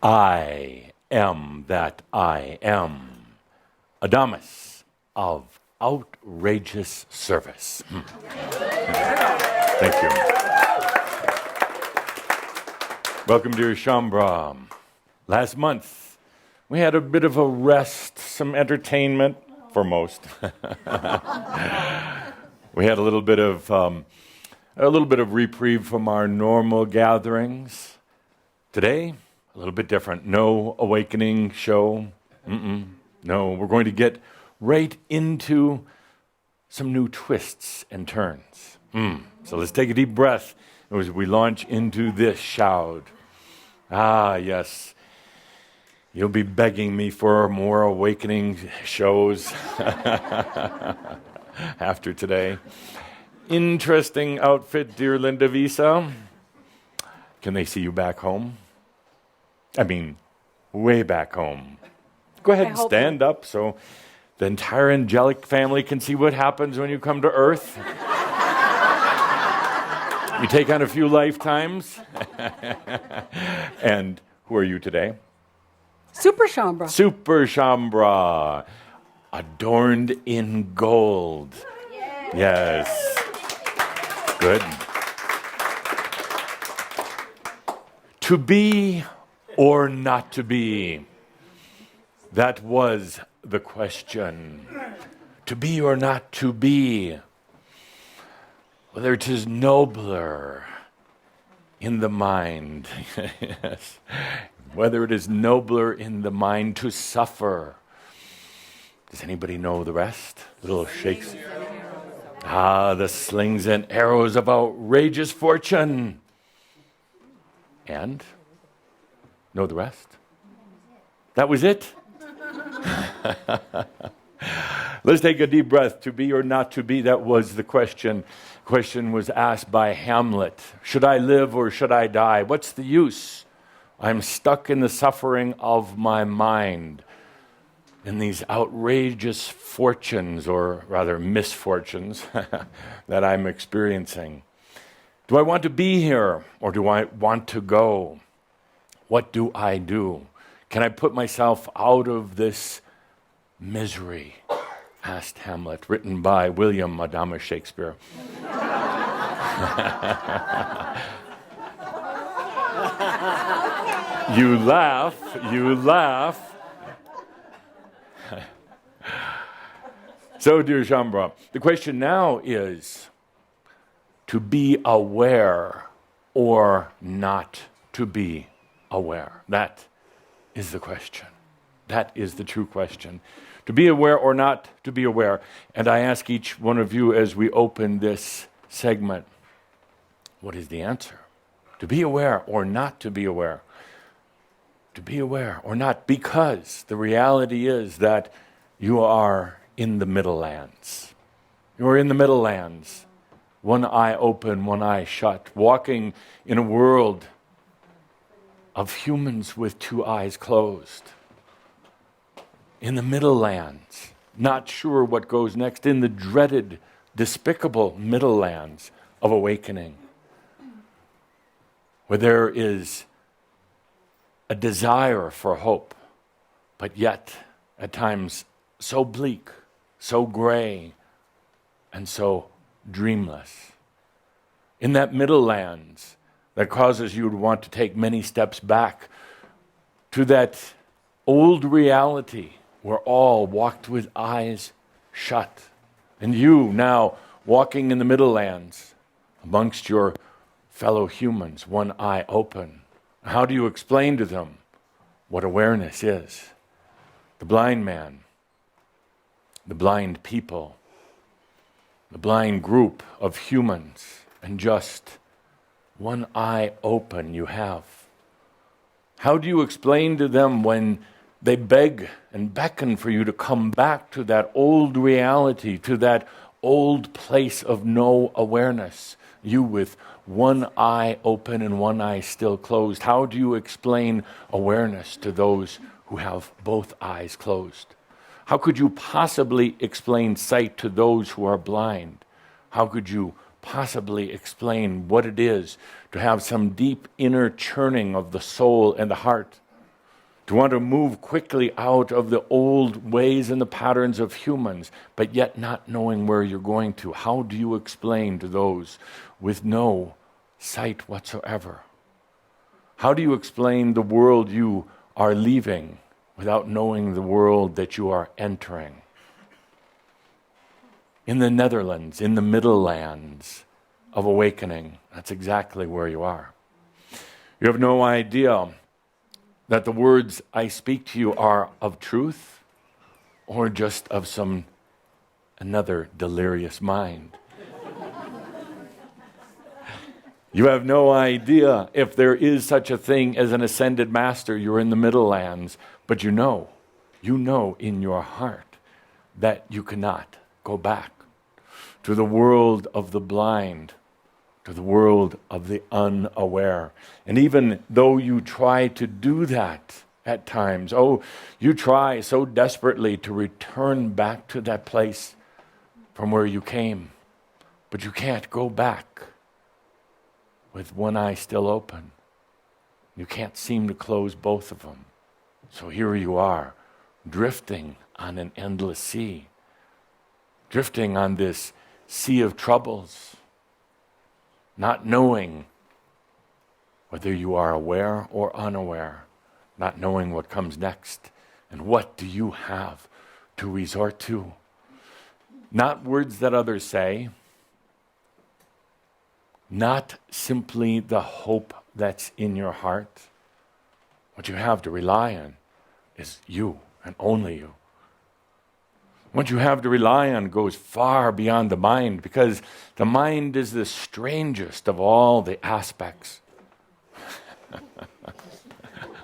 I am that I am. Adamus of outrageous service. Thank you. Welcome, dear Shambra. Last month, we had a bit of a rest, some entertainment for most. We had a little bit of reprieve from our normal gatherings. Today, a little bit different. No awakening show. No, we're going to get right into some new twists and turns. So let's take a deep breath as we launch into this shout. Ah, yes. You'll be begging me for more awakening shows after today. Interesting outfit, dear Linda Visa. Can they see you back home? I mean, way back home. Go ahead and stand up so the entire angelic family can see what happens when you come to Earth. You take on a few lifetimes. And who are you today? Super Shambra. Super Shambra, adorned in gold. Yes. Good. To be or not to be? That was the question. To be or not to be? Whether it is nobler in the mind, yes. Whether it is nobler in the mind to suffer. Does anybody know the rest? Little shakes. The slings and arrows of outrageous fortune. And? Know the rest? That was it? Let's take a deep breath. To be or not to be, that was the question. The question was asked by Hamlet. Should I live or should I die? What's the use? I'm stuck in the suffering of my mind, in these outrageous fortunes, or rather misfortunes, that I'm experiencing. Do I want to be here or do I want to go? What do I do? Can I put myself out of this misery? Asked Hamlet, written by William Adamus Shakespeare. You laugh. So, dear Shambra, the question now is to be aware or not to be aware. That is the question. That is the true question. To be aware or not to be aware. And I ask each one of you as we open this segment, what is the answer? To be aware or not to be aware? To be aware or not, because the reality is that you are in the Middle Lands. You are in the Middle Lands. One eye open, one eye shut, walking in a world of humans with two eyes closed. In the Middle Lands, not sure what goes next, in the dreaded, despicable Middle Lands of awakening, where there is a desire for hope, but yet at times so bleak, so gray, and so dreamless. In that Middle Lands that causes you to want to take many steps back to that old reality where all walked with eyes shut. And you now walking in the Middle Lands amongst your fellow humans, one eye open. How do you explain to them what awareness is? The blind man, the blind people, the blind group of humans, and just one eye open you have. How do you explain to them when they beg and beckon for you to come back to that old reality, to that old place of no awareness? You with one eye open and one eye still closed. How do you explain awareness to those who have both eyes closed? How could you possibly explain sight to those who are blind? How could you possibly explain what it is to have some deep inner churning of the soul and the heart to want to move quickly out of the old ways and the patterns of humans, but yet not knowing where you're going to. How do you explain to those with no sight whatsoever? How do you explain the world you are leaving without knowing the world that you are entering? In the Netherlands, in the Middle Lands of awakening, that's exactly where you are. You have no idea that the words I speak to you are of truth or just of some another delirious mind. You have no idea if there is such a thing as an ascended master. You're in the Middle Lands, but you know in your heart that you cannot go back to the world of the blind, to the world of the unaware. And even though you try to do that at times, you try so desperately to return back to that place from where you came, but you can't go back with one eye still open. You can't seem to close both of them. So here you are, drifting on an endless sea, drifting on this sea of troubles, not knowing whether you are aware or unaware, not knowing what comes next, and what do you have to resort to. Not words that others say, not simply the hope that's in your heart. What you have to rely on is you and only you. What you have to rely on goes far beyond the mind, because the mind is the strangest of all the aspects.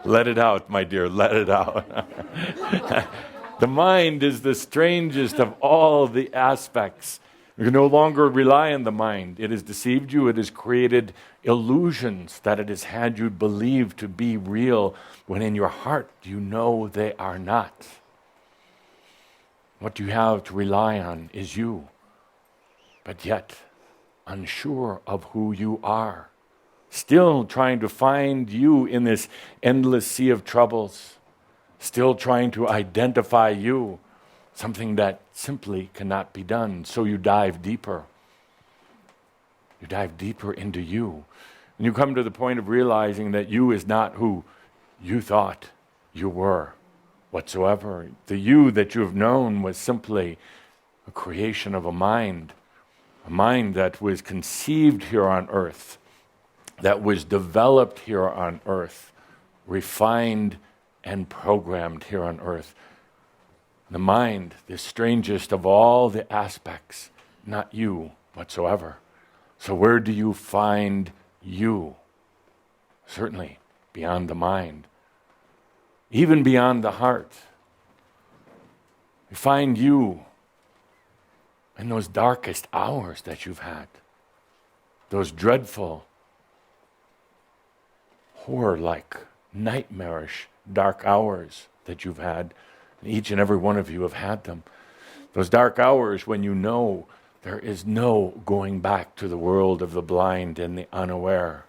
Let it out, my dear, let it out. The mind is the strangest of all the aspects. You can no longer rely on the mind. It has deceived you. It has created illusions that it has had you believe to be real, when in your heart you know they are not. What you have to rely on is you, but yet unsure of who you are, still trying to find you in this endless sea of troubles, still trying to identify you, something that simply cannot be done. So you dive deeper. You dive deeper into you. And you come to the point of realizing that you is not who you thought you were whatsoever. The you that you have known was simply a creation of a mind that was conceived here on earth, that was developed here on earth, refined and programmed here on earth. The mind, the strangest of all the aspects, not you whatsoever. So where do you find you? Certainly beyond the mind, even beyond the heart. You find you in those darkest hours that you've had, those dreadful, horror-like, nightmarish, dark hours that you've had. Each and every one of you have had them. Those dark hours when you know there is no going back to the world of the blind and the unaware.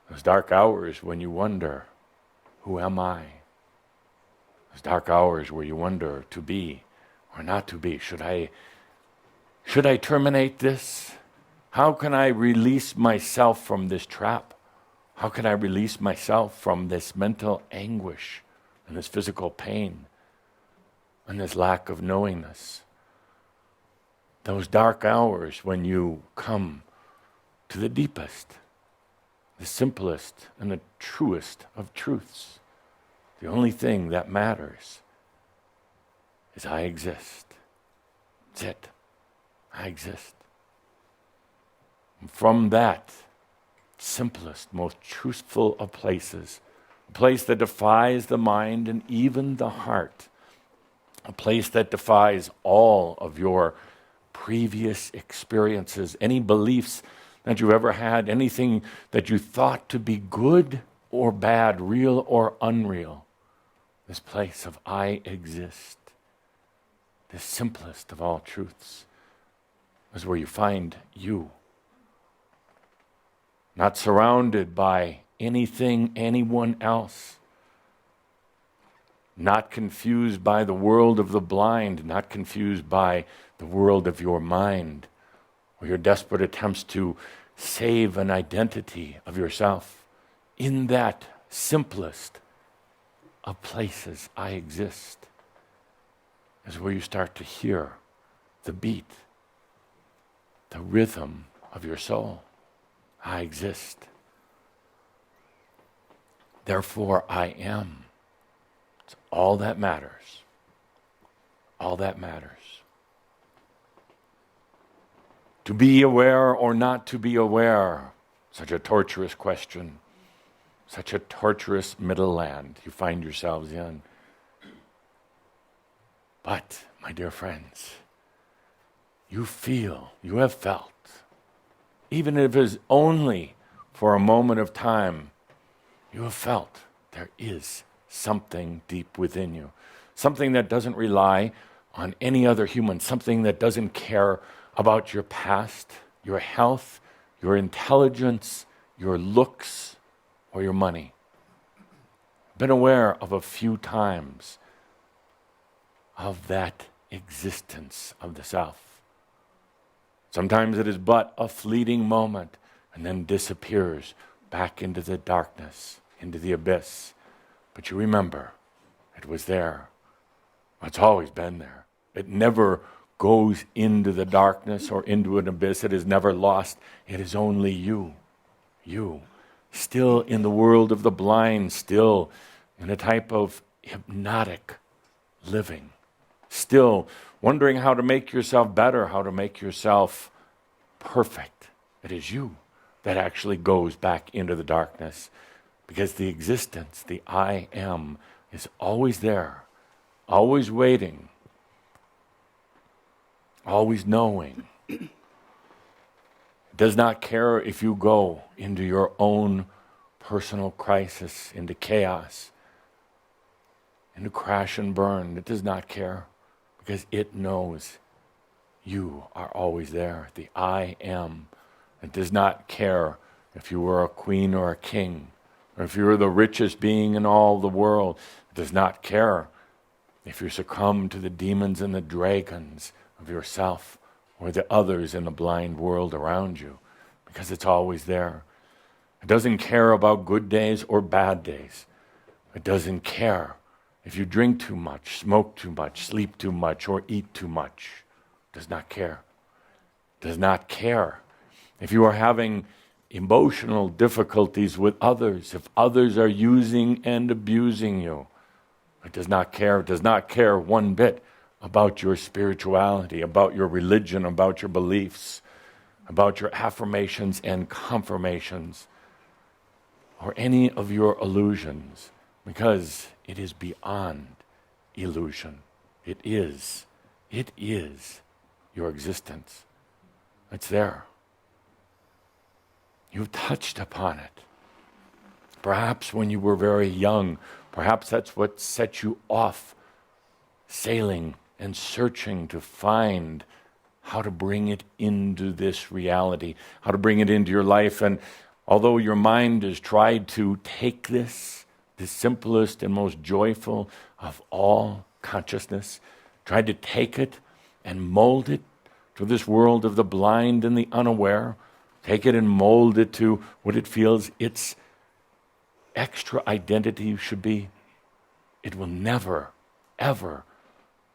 Those dark hours when you wonder, who am I? Those dark hours where you wonder, to be or not to be. Should I terminate this? How can I release myself from this trap? How can I release myself from this mental anguish and this physical pain and this lack of knowingness? Those dark hours when you come to the deepest, the simplest, and the truest of truths. The only thing that matters is I exist. That's it. I exist. And from that simplest, most truthful of places, a place that defies the mind and even the heart, a place that defies all of your previous experiences, any beliefs that you've ever had, anything that you thought to be good or bad, real or unreal. This place of I exist, the simplest of all truths, is where you find you. Not surrounded by anything, anyone else, not confused by the world of the blind, not confused by the world of your mind, or your desperate attempts to save an identity of yourself. In that simplest of places, I exist, is where you start to hear the beat, the rhythm of your soul. I exist. Therefore, I am. It's all that matters. All that matters. To be aware or not to be aware, such a torturous question, such a torturous middle land you find yourselves in. But, my dear friends, you have felt, even if it is only for a moment of time, you have felt there is something deep within you, something that doesn't rely on any other human, something that doesn't care about your past, your health, your intelligence, your looks, or your money. Been aware of a few times of that existence of the self. Sometimes it is but a fleeting moment and then disappears back into the darkness, into the abyss. But you remember, it was there. It's always been there. It never goes into the darkness or into an abyss. It is never lost. It is only you. You. Still in the world of the blind, still in a type of hypnotic living. Still wondering how to make yourself better, how to make yourself perfect. It is you that actually goes back into the darkness, because the existence, the I am, is always there, always waiting, always knowing. It does not care if you go into your own personal crisis, into chaos, into crash and burn. It does not care, because it knows you are always there. The I am. It does not care if you were a queen or a king, or if you were the richest being in all the world. It does not care if you succumb to the demons and the dragons of yourself or the others in the blind world around you, because it's always there. It doesn't care about good days or bad days. It doesn't care if you drink too much, smoke too much, sleep too much, or eat too much. It does not care. It does not care if you are having emotional difficulties with others, if others are using and abusing you. It does not care. It does not care one bit about your spirituality, about your religion, about your beliefs, about your affirmations and confirmations, or any of your illusions, because it is beyond illusion. It is your existence. It's there. You've touched upon it. Perhaps when you were very young, perhaps that's what set you off sailing and searching to find how to bring it into this reality, how to bring it into your life. And although your mind has tried to take this, the simplest and most joyful of all consciousness, tried to take it and mold it to this world of the blind and the unaware, take it and mold it to what it feels its extra identity should be, it will never, ever,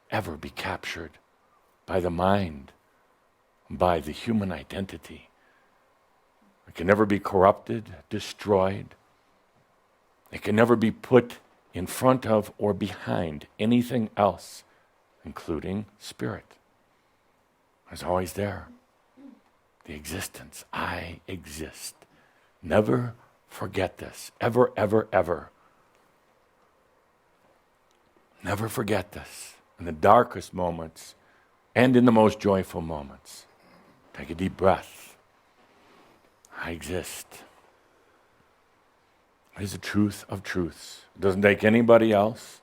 ever be captured by the mind, by the human identity. It can never be corrupted, destroyed. It can never be put in front of or behind anything else, including spirit. It's always there. The existence. I exist. Never forget this. Ever, ever, ever. Never forget this. In the darkest moments and in the most joyful moments. Take a deep breath. I exist. It is the truth of truths. It doesn't take anybody else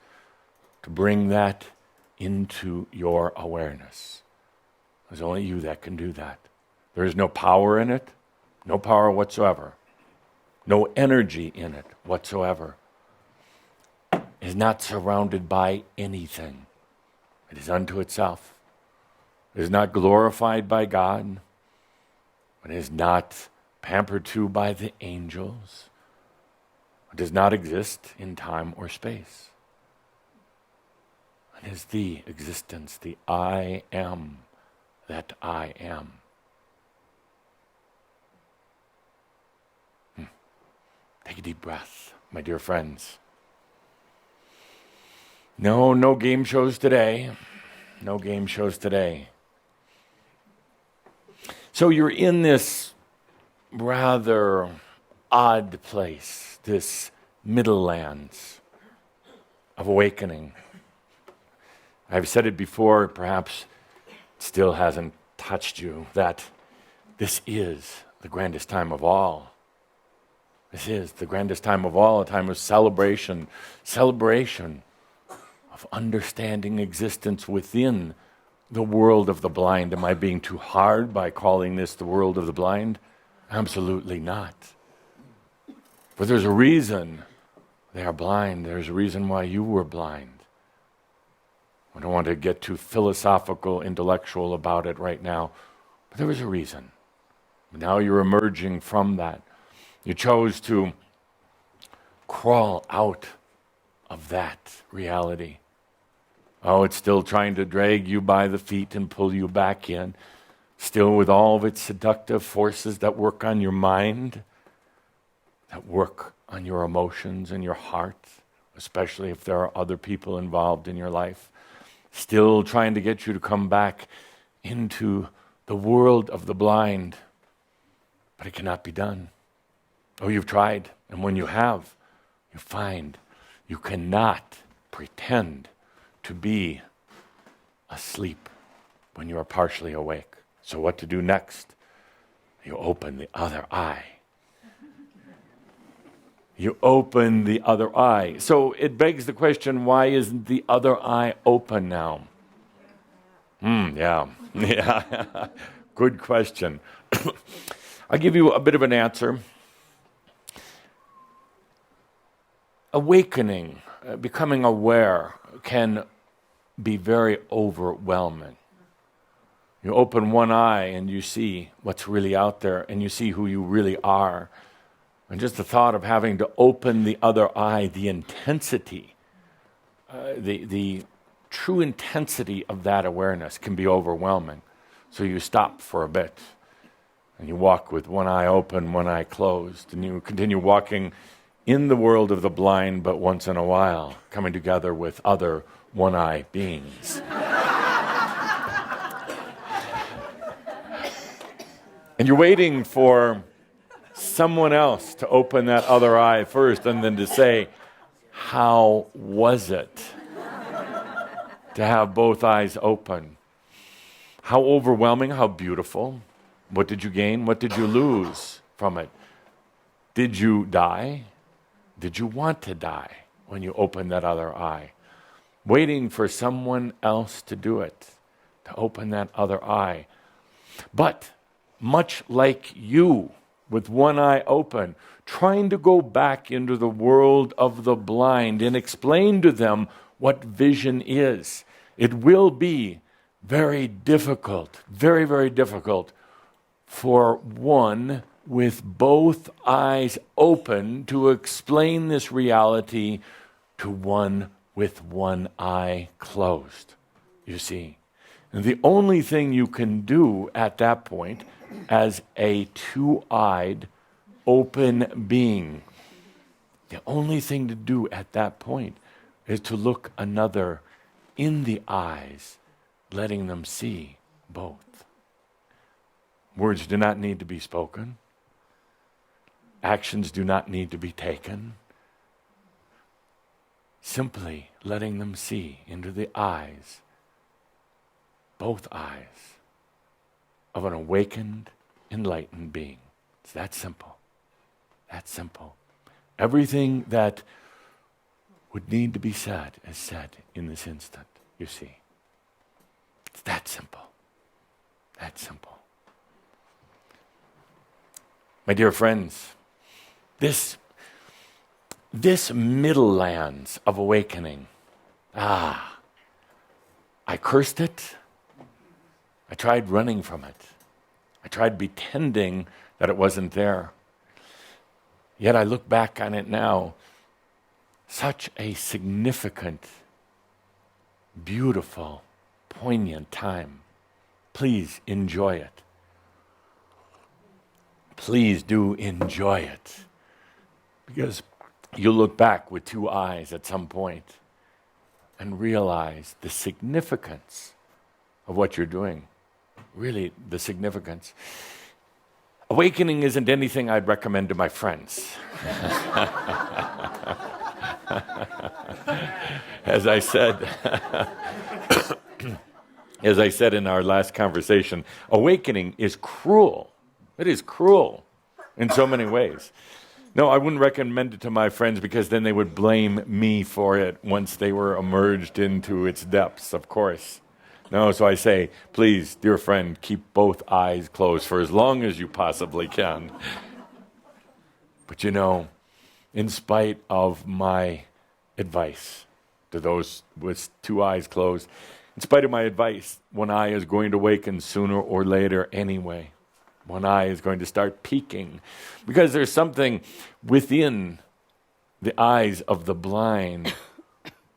to bring that into your awareness. There's only you that can do that. There is no power in it, no power whatsoever, no energy in it whatsoever. is not surrounded by anything. It is unto itself. It is not glorified by God. It is not pampered to by the angels. It does not exist in time or space. It is the existence, the I am that I am. Take a deep breath, my dear friends. No game shows today. No game shows today. So you're in this rather odd place, this middle lands of awakening. I've said it before, perhaps it still hasn't touched you, that this is the grandest time of all. This is the grandest time of all, a time of celebration of understanding existence within the world of the blind. Am I being too hard by calling this the world of the blind? Absolutely not. But there's a reason they are blind. There's a reason why you were blind. I don't want to get too philosophical, intellectual about it right now, but there was a reason. Now you're emerging from that. You chose to crawl out of that reality. Oh, it's still trying to drag you by the feet and pull you back in, still with all of its seductive forces that work on your mind, that work on your emotions and your heart, especially if there are other people involved in your life, still trying to get you to come back into the world of the blind. But it cannot be done. Oh, you've tried, and when you have, you find you cannot pretend to be asleep when you are partially awake. So what to do next? You open the other eye. You open the other eye. So it begs the question, why isn't the other eye open now? Yeah. Good question. I'll give you a bit of an answer. Awakening, becoming aware, can be very overwhelming. You open one eye and you see what's really out there, and you see who you really are. And just the thought of having to open the other eye, the intensity, the true intensity of that awareness can be overwhelming. So you stop for a bit, and you walk with one eye open, one eye closed, and you continue walking in the world of the blind, but once in a while, coming together with other one-eye beings. And you're waiting for someone else to open that other eye first, and then to say, how was it to have both eyes open? How overwhelming, how beautiful. What did you gain? What did you lose from it? Did you die? Did you want to die when you opened that other eye? Waiting for someone else to do it, to open that other eye. But much like you, with one eye open, trying to go back into the world of the blind and explain to them what vision is, it will be very difficult, very, very difficult for one with both eyes open to explain this reality to one with one eye closed, you see. And the only thing you can do at that point as a two-eyed open being, the only thing to do at that point is to look another in the eyes, letting them see both. Words do not need to be spoken. Actions do not need to be taken. Simply letting them see into the eyes, both eyes, of an awakened, enlightened being. It's that simple. That simple. Everything that would need to be said is said in this instant, you see. It's that simple. That simple. My dear friends, this middle lands of awakening, I cursed it. I tried running from it. I tried pretending that it wasn't there. Yet I look back on it now, such a significant, beautiful, poignant time. Please enjoy it. Please do enjoy it. Because you'll look back with two eyes at some point and realize the significance of what you're doing. Really, the significance. Awakening isn't anything I'd recommend to my friends. As I said in our last conversation, awakening is cruel. It is cruel in so many ways. No, I wouldn't recommend it to my friends because then they would blame me for it once they were emerged into its depths, of course. No, so I say, please, dear friend, keep both eyes closed for as long as you possibly can. But you know, in spite of my advice to those with two eyes closed, in spite of my advice, one eye is going to awaken sooner or later anyway. One eye is going to start peeking because there's something within the eyes of the blind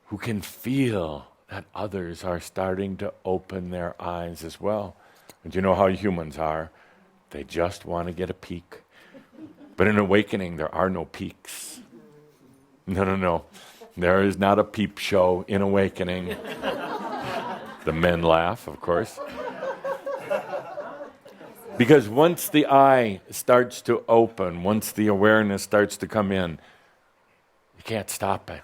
who can feel that others are starting to open their eyes as well. And you know how humans are. They just want to get a peek. But in awakening, there are no peeks. No. There is not a peep show in awakening. The men laugh, of course. Because once the eye starts to open, once the awareness starts to come in, you can't stop it.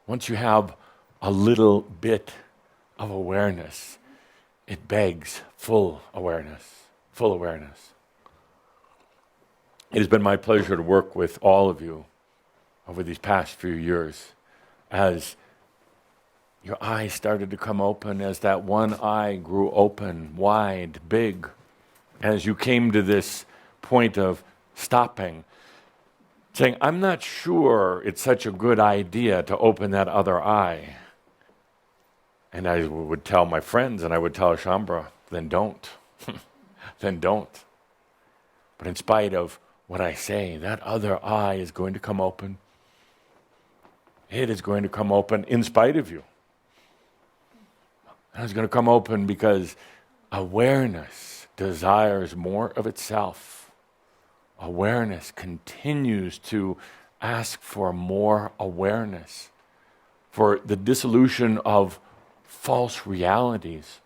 Once you have a little bit of awareness, it begs full awareness, full awareness. It has been my pleasure to work with all of you over these past few years as your eyes started to come open, as that one eye grew open, wide, big, as you came to this point of stopping, saying, I'm not sure it's such a good idea to open that other eye. And I would tell my friends, and I would tell Shambra, then don't. Then don't. But in spite of what I say, that other eye is going to come open. It is going to come open in spite of you. And it's going to come open because awareness desires more of itself. Awareness continues to ask for more awareness, for the dissolution of false realities,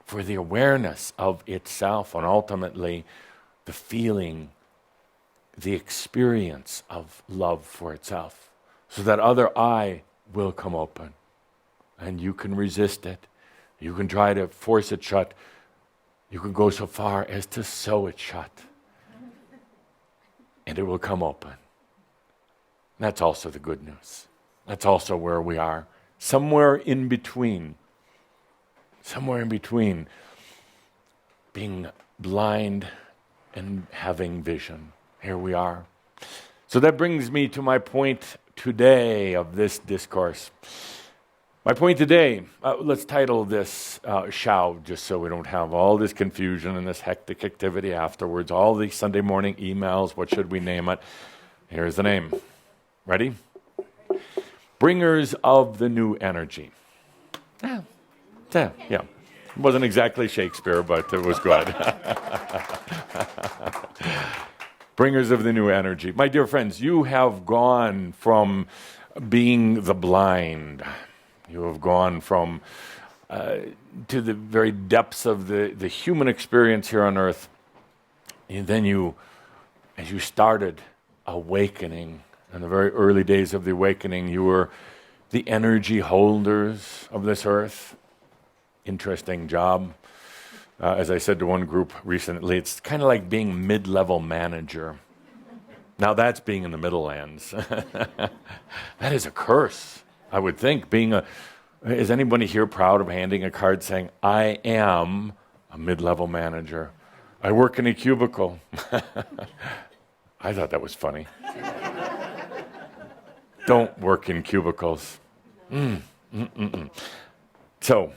for the awareness of itself, and ultimately the feeling, the experience of love for itself. So that other eye will come open, and you can resist it. You can try to force it shut. You can go so far as to sew it shut, and it will come open. That's also the good news. That's also where we are. Somewhere in between being blind and having vision. Here we are. So that brings me to my point today of this discourse. My point today, let's title this Shao, just so we don't have all this confusion and this hectic activity afterwards, all these Sunday morning emails, what should we name it? Here's the name. Ready? Bringers of the New Energy. Yeah. It wasn't exactly Shakespeare, but it was good. Bringers of the New Energy. My dear friends, you have gone from being the blind. You have gone from to the very depths of the human experience here on earth. And then as you started awakening, in the very early days of the awakening, you were the energy holders of this earth. Interesting job. As I said to one group recently, it's kind of like being mid-level manager. Now that's being in the middle lands. That is a curse, I would think. Is anybody here proud of handing a card saying, I am a mid-level manager? I work in a cubicle. I thought that was funny. Don't work in cubicles. So,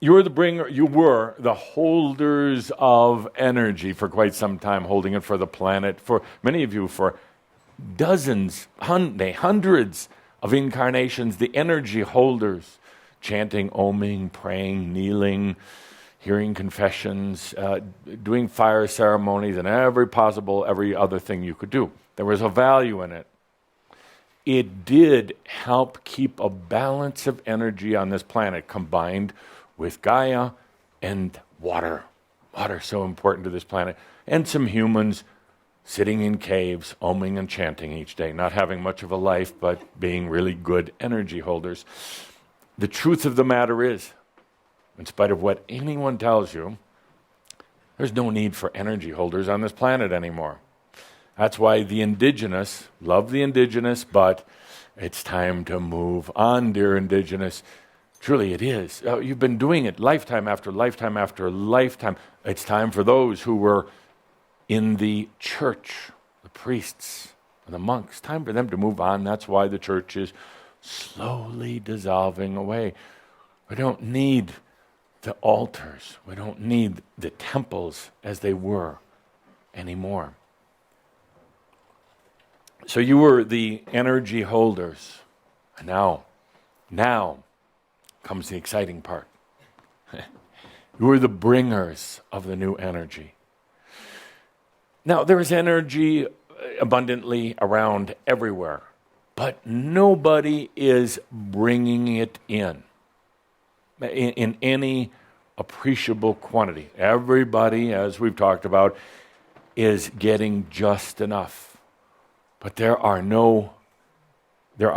you were the holders of energy for quite some time, holding it for the planet, for many of you for dozens, hundreds of incarnations, the energy holders, chanting, oming, praying, kneeling, hearing confessions, doing fire ceremonies, and every other thing you could do. There was a value in it. It did help keep a balance of energy on this planet, combined with Gaia and water. Water so important to this planet. And some humans sitting in caves, oming and chanting each day, not having much of a life, but being really good energy holders. The truth of the matter is, in spite of what anyone tells you, there's no need for energy holders on this planet anymore. That's why the indigenous love the indigenous, but it's time to move on, dear indigenous. Truly it is. You've been doing it lifetime after lifetime after lifetime. It's time for those who were in the church, the priests and the monks, time for them to move on. That's why the church is slowly dissolving away. We don't need the altars. We don't need the temples as they were anymore. So you were the energy holders. And now comes the exciting part. You were the bringers of the new energy. Now, there is energy abundantly around everywhere, but nobody is bringing it in any appreciable quantity. Everybody, as we've talked about, is getting just enough. But there are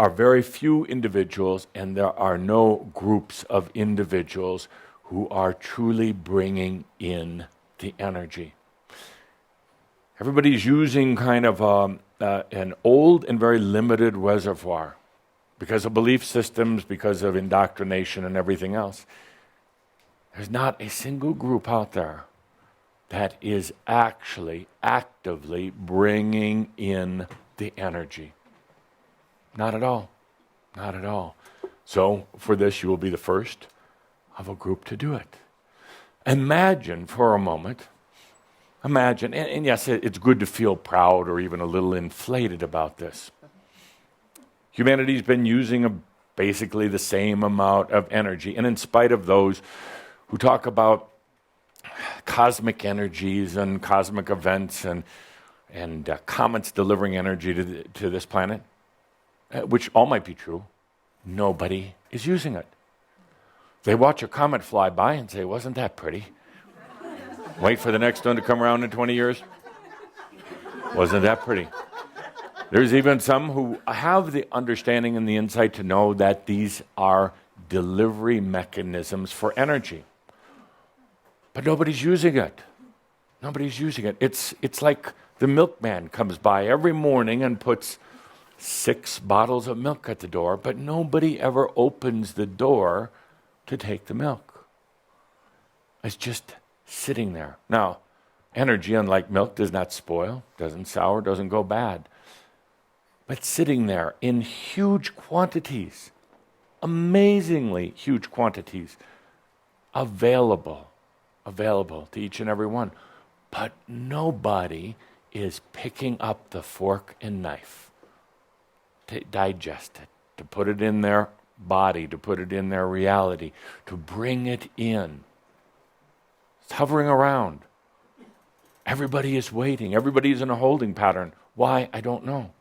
very few individuals, and there are no groups of individuals who are truly bringing in the energy. Everybody's using kind of an old and very limited reservoir because of belief systems, because of indoctrination and everything else. There's not a single group out there that is actually actively bringing in the energy. Not at all. Not at all. So for this, you will be the first of a group to do it. Imagine for a moment, and yes, it's good to feel proud or even a little inflated about this. Humanity's been using basically the same amount of energy, and in spite of those who talk about cosmic energies and cosmic events and comets delivering energy to this planet, which all might be true, nobody is using it. They watch a comet fly by and say, wasn't that pretty? Wait for the next one to come around in 20 years. Wasn't that pretty? There's even some who have the understanding and the insight to know that these are delivery mechanisms for energy. But nobody's using it. Nobody's using it. It's like the milkman comes by every morning and puts 6 bottles of milk at the door, but nobody ever opens the door to take the milk. It's just sitting there. Now, energy, unlike milk, does not spoil, doesn't sour, doesn't go bad. But sitting there in huge quantities, amazingly huge quantities, available to each and every one. But nobody is picking up the fork and knife to digest it, to put it in their body, to put it in their reality, to bring it in. It's hovering around. Everybody is waiting. Everybody is in a holding pattern. Why? I don't know.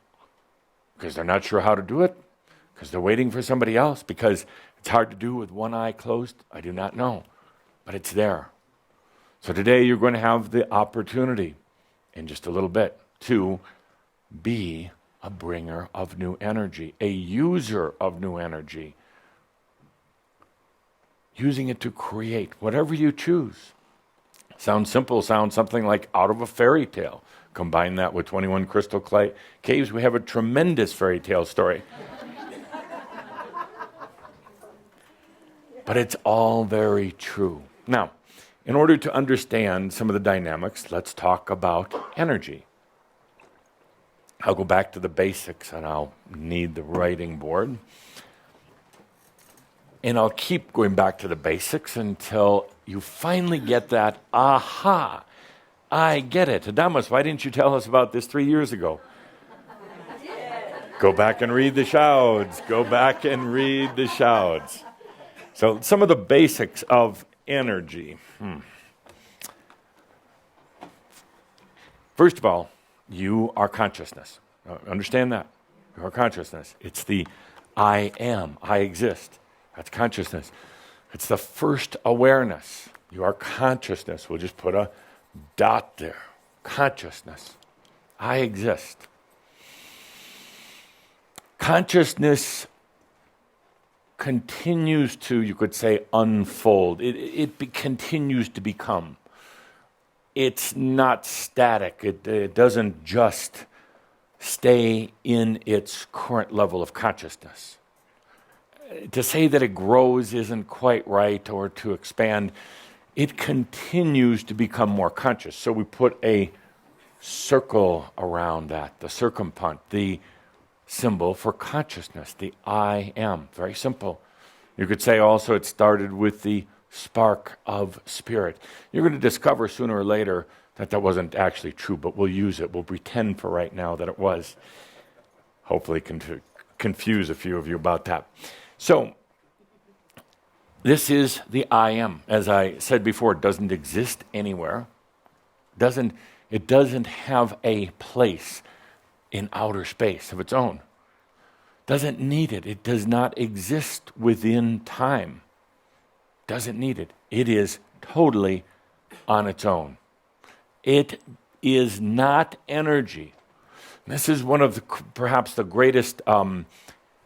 Because they're not sure how to do it, because they're waiting for somebody else, because it's hard to do with one eye closed. I do not know, but it's there. So today you're going to have the opportunity, in just a little bit, to be a bringer of new energy, a user of new energy, using it to create whatever you choose. Sounds simple, sounds something like out of a fairy tale. Combine that with 21 crystal caves, we have a tremendous fairy tale story. But it's all very true. Now, in order to understand some of the dynamics, let's talk about energy. I'll go back to the basics, and I'll need the writing board. And I'll keep going back to the basics until you finally get that, aha, I get it. Adamus, why didn't you tell us about this 3 years ago? Go back and read the shouts. Go back and read the shouts. So some of the basics of energy. First of all, you are consciousness. Understand that. You are consciousness. It's the I am. I exist. That's consciousness. It's the first awareness. You are consciousness. We'll just put a dot there. Consciousness. I exist. Consciousness continues to, you could say, unfold. It continues to become. It's not static. It doesn't just stay in its current level of consciousness. To say that it grows isn't quite right, or to expand. It continues to become more conscious. So we put a circle around that, the circumpunt, the symbol for consciousness, the I am. Very simple. You could say also it started with the spark of spirit. You're going to discover sooner or later that that wasn't actually true, but we'll use it. We'll pretend for right now that it was. Hopefully confuse a few of you about that. So, this is the I am. As I said before, it doesn't exist anywhere. It doesn't have a place in outer space of its own. Doesn't need it. It does not exist within time. Doesn't need it. It is totally on its own. It is not energy. This is one of perhaps the greatest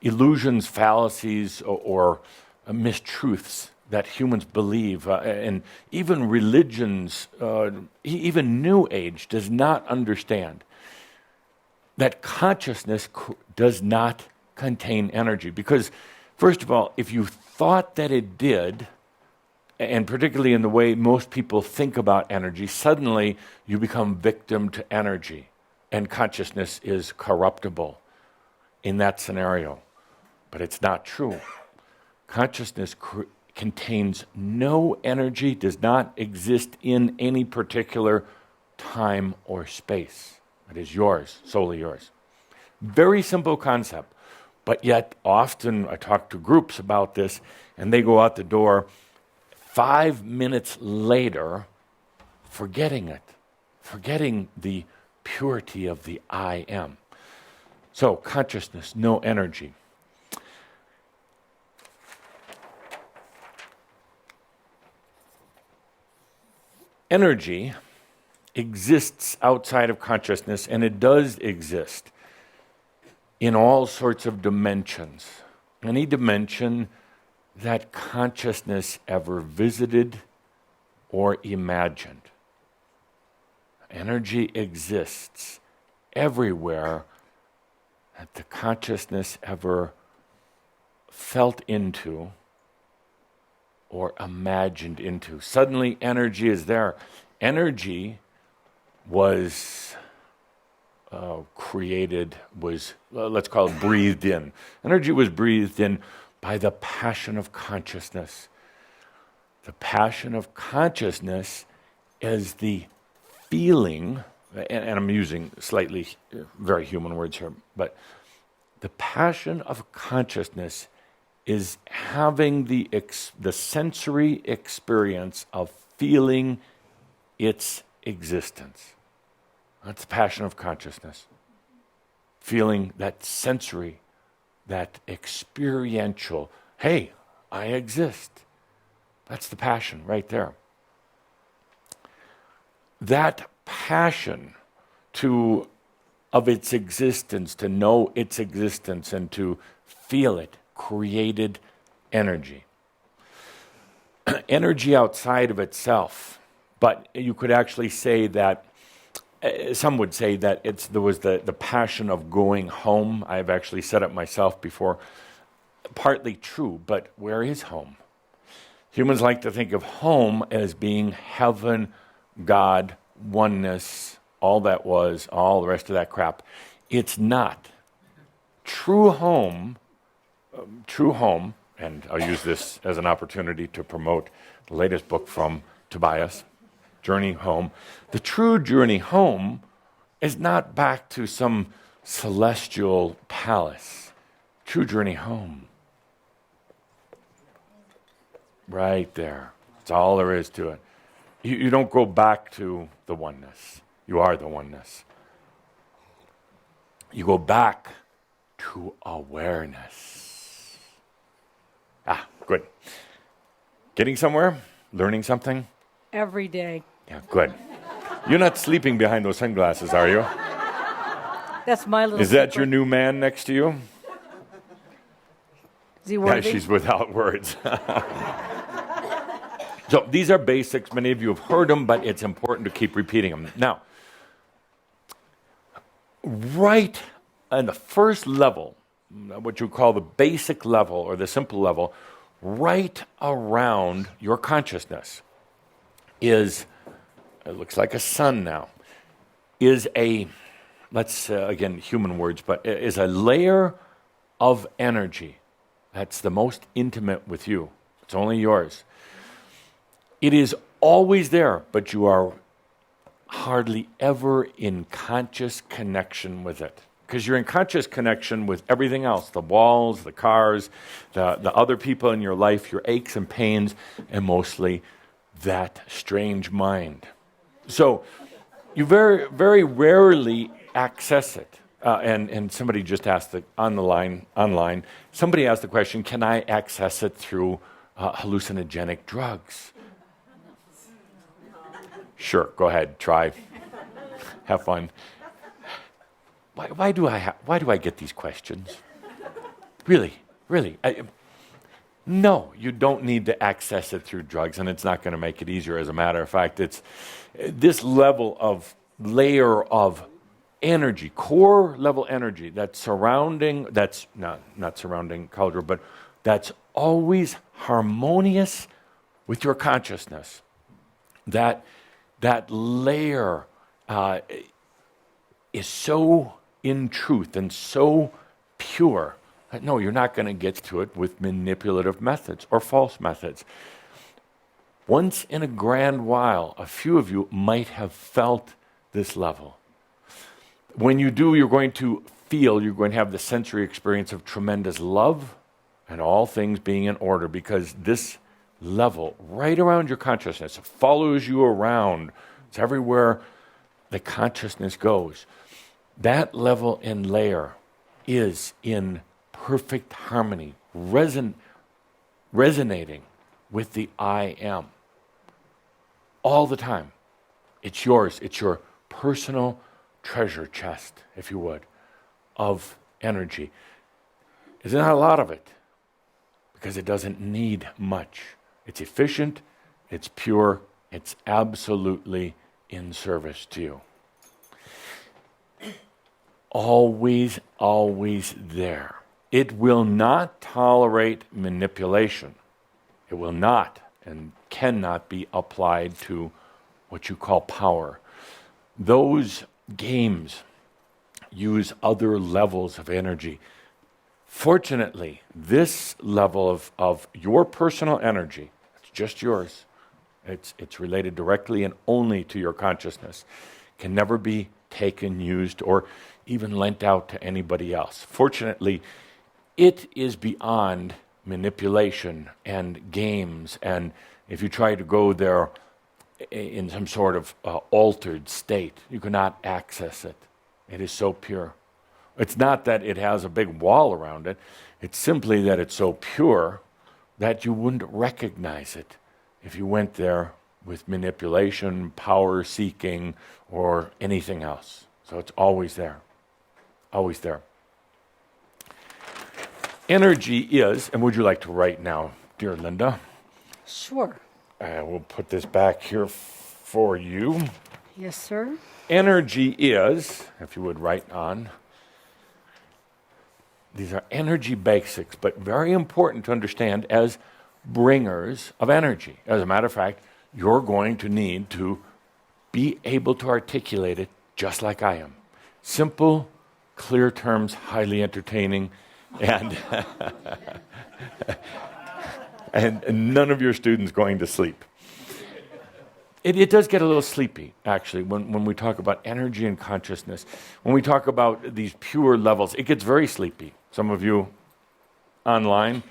illusions, fallacies, or mistruths that humans believe, and even religions, even New Age does not understand that consciousness does not contain energy. Because, first of all, if you thought that it did, and particularly in the way most people think about energy, suddenly you become victim to energy, and consciousness is corruptible in that scenario. But it's not true. Consciousness contains no energy, does not exist in any particular time or space. It is yours, solely yours. Very simple concept, but yet often I talk to groups about this, and they go out the door 5 minutes later, forgetting it, forgetting the purity of the I am. So, consciousness, no energy. Energy exists outside of consciousness, and it does exist in all sorts of dimensions. Any dimension that consciousness ever visited or imagined. Energy exists everywhere that the consciousness ever felt into or imagined into. Suddenly energy is there. Energy was created, let's call it breathed in. Energy was breathed in by the passion of consciousness. The passion of consciousness is the feeling, and I'm using slightly very human words here, but the passion of consciousness is having the sensory experience of feeling its existence. That's the passion of consciousness. Feeling that sensory, that experiential, hey, I exist. That's the passion right there. That passion of its existence, to know its existence and to feel it, created energy. Energy outside of itself. But you could actually say that, some would say that there was the passion of going home. I've actually said it myself before. Partly true, but where is home? Humans like to think of home as being heaven, God, oneness, all that was, all the rest of that crap. It's not. True home, and I'll use this as an opportunity to promote the latest book from Tobias, Journey Home. The true journey home is not back to some celestial palace. True journey home. Right there. That's all there is to it. You don't go back to the oneness. You are the oneness. You go back to awareness. Good. Getting somewhere? Learning something? Every day. Yeah, good. You're not sleeping behind those sunglasses, are you? That's my little Is that secret. your new man next to you? Is he Yeah, worthy? she's without words. So these are basics. Many of you have heard them, but it's important to keep repeating them. Now, right on the first level, what you call the basic level or the simple level, right around your consciousness is, it looks like a sun now, is a, let's, again, human words, but is a layer of energy that's the most intimate with you. It's only yours. It is always there, but you are hardly ever in conscious connection with it. Because you're in conscious connection with everything else, the walls, the cars, the other people in your life, your aches and pains, and mostly that strange mind. So you very, very rarely access it. And somebody just asked online, somebody asked the question, can I access it through hallucinogenic drugs? Sure, go ahead, try. Have fun. Why do I get these questions? Really? No, you don't need to access it through drugs, and it's not going to make it easier. As a matter of fact, it's this level of layer of energy, core level energy that's surrounding, that's not surrounding culture, but that's always harmonious with your consciousness. That layer is so in truth and so pure that no, you're not going to get to it with manipulative methods or false methods. Once in a grand while, a few of you might have felt this level. When you do, you're going to have the sensory experience of tremendous love and all things being in order, because this level right around your consciousness follows you around. It's everywhere the consciousness goes. That level and layer is in perfect harmony, resonating with the I am all the time. It's yours. It's your personal treasure chest, if you would, of energy. There's not a lot of it because it doesn't need much. It's efficient, it's pure, it's absolutely in service to you. Always, always there. It will not tolerate manipulation. It will not and cannot be applied to what you call power. Those games use other levels of energy. Fortunately, this level of your personal energy, it's just yours. It's related directly and only to your consciousness. Can never be taken, used, or even lent out to anybody else. Fortunately, it is beyond manipulation and games, and if you try to go there in some sort of altered state, you cannot access it. It is so pure. It's not that it has a big wall around it. It's simply that it's so pure that you wouldn't recognize it if you went there with manipulation, power seeking, or anything else. So it's always there. Always there. Energy is, and would you like to write now, dear Linda? Sure. We'll put this back here for you. Yes, sir. Energy is, if you would write on, these are energy basics, but very important to understand as bringers of energy. As a matter of fact, you're going to need to be able to articulate it just like I am. Simple, clear terms, highly entertaining, and and none of your students going to sleep. It does get a little sleepy, actually, when we talk about energy and consciousness. When we talk about these pure levels, it gets very sleepy. Some of you online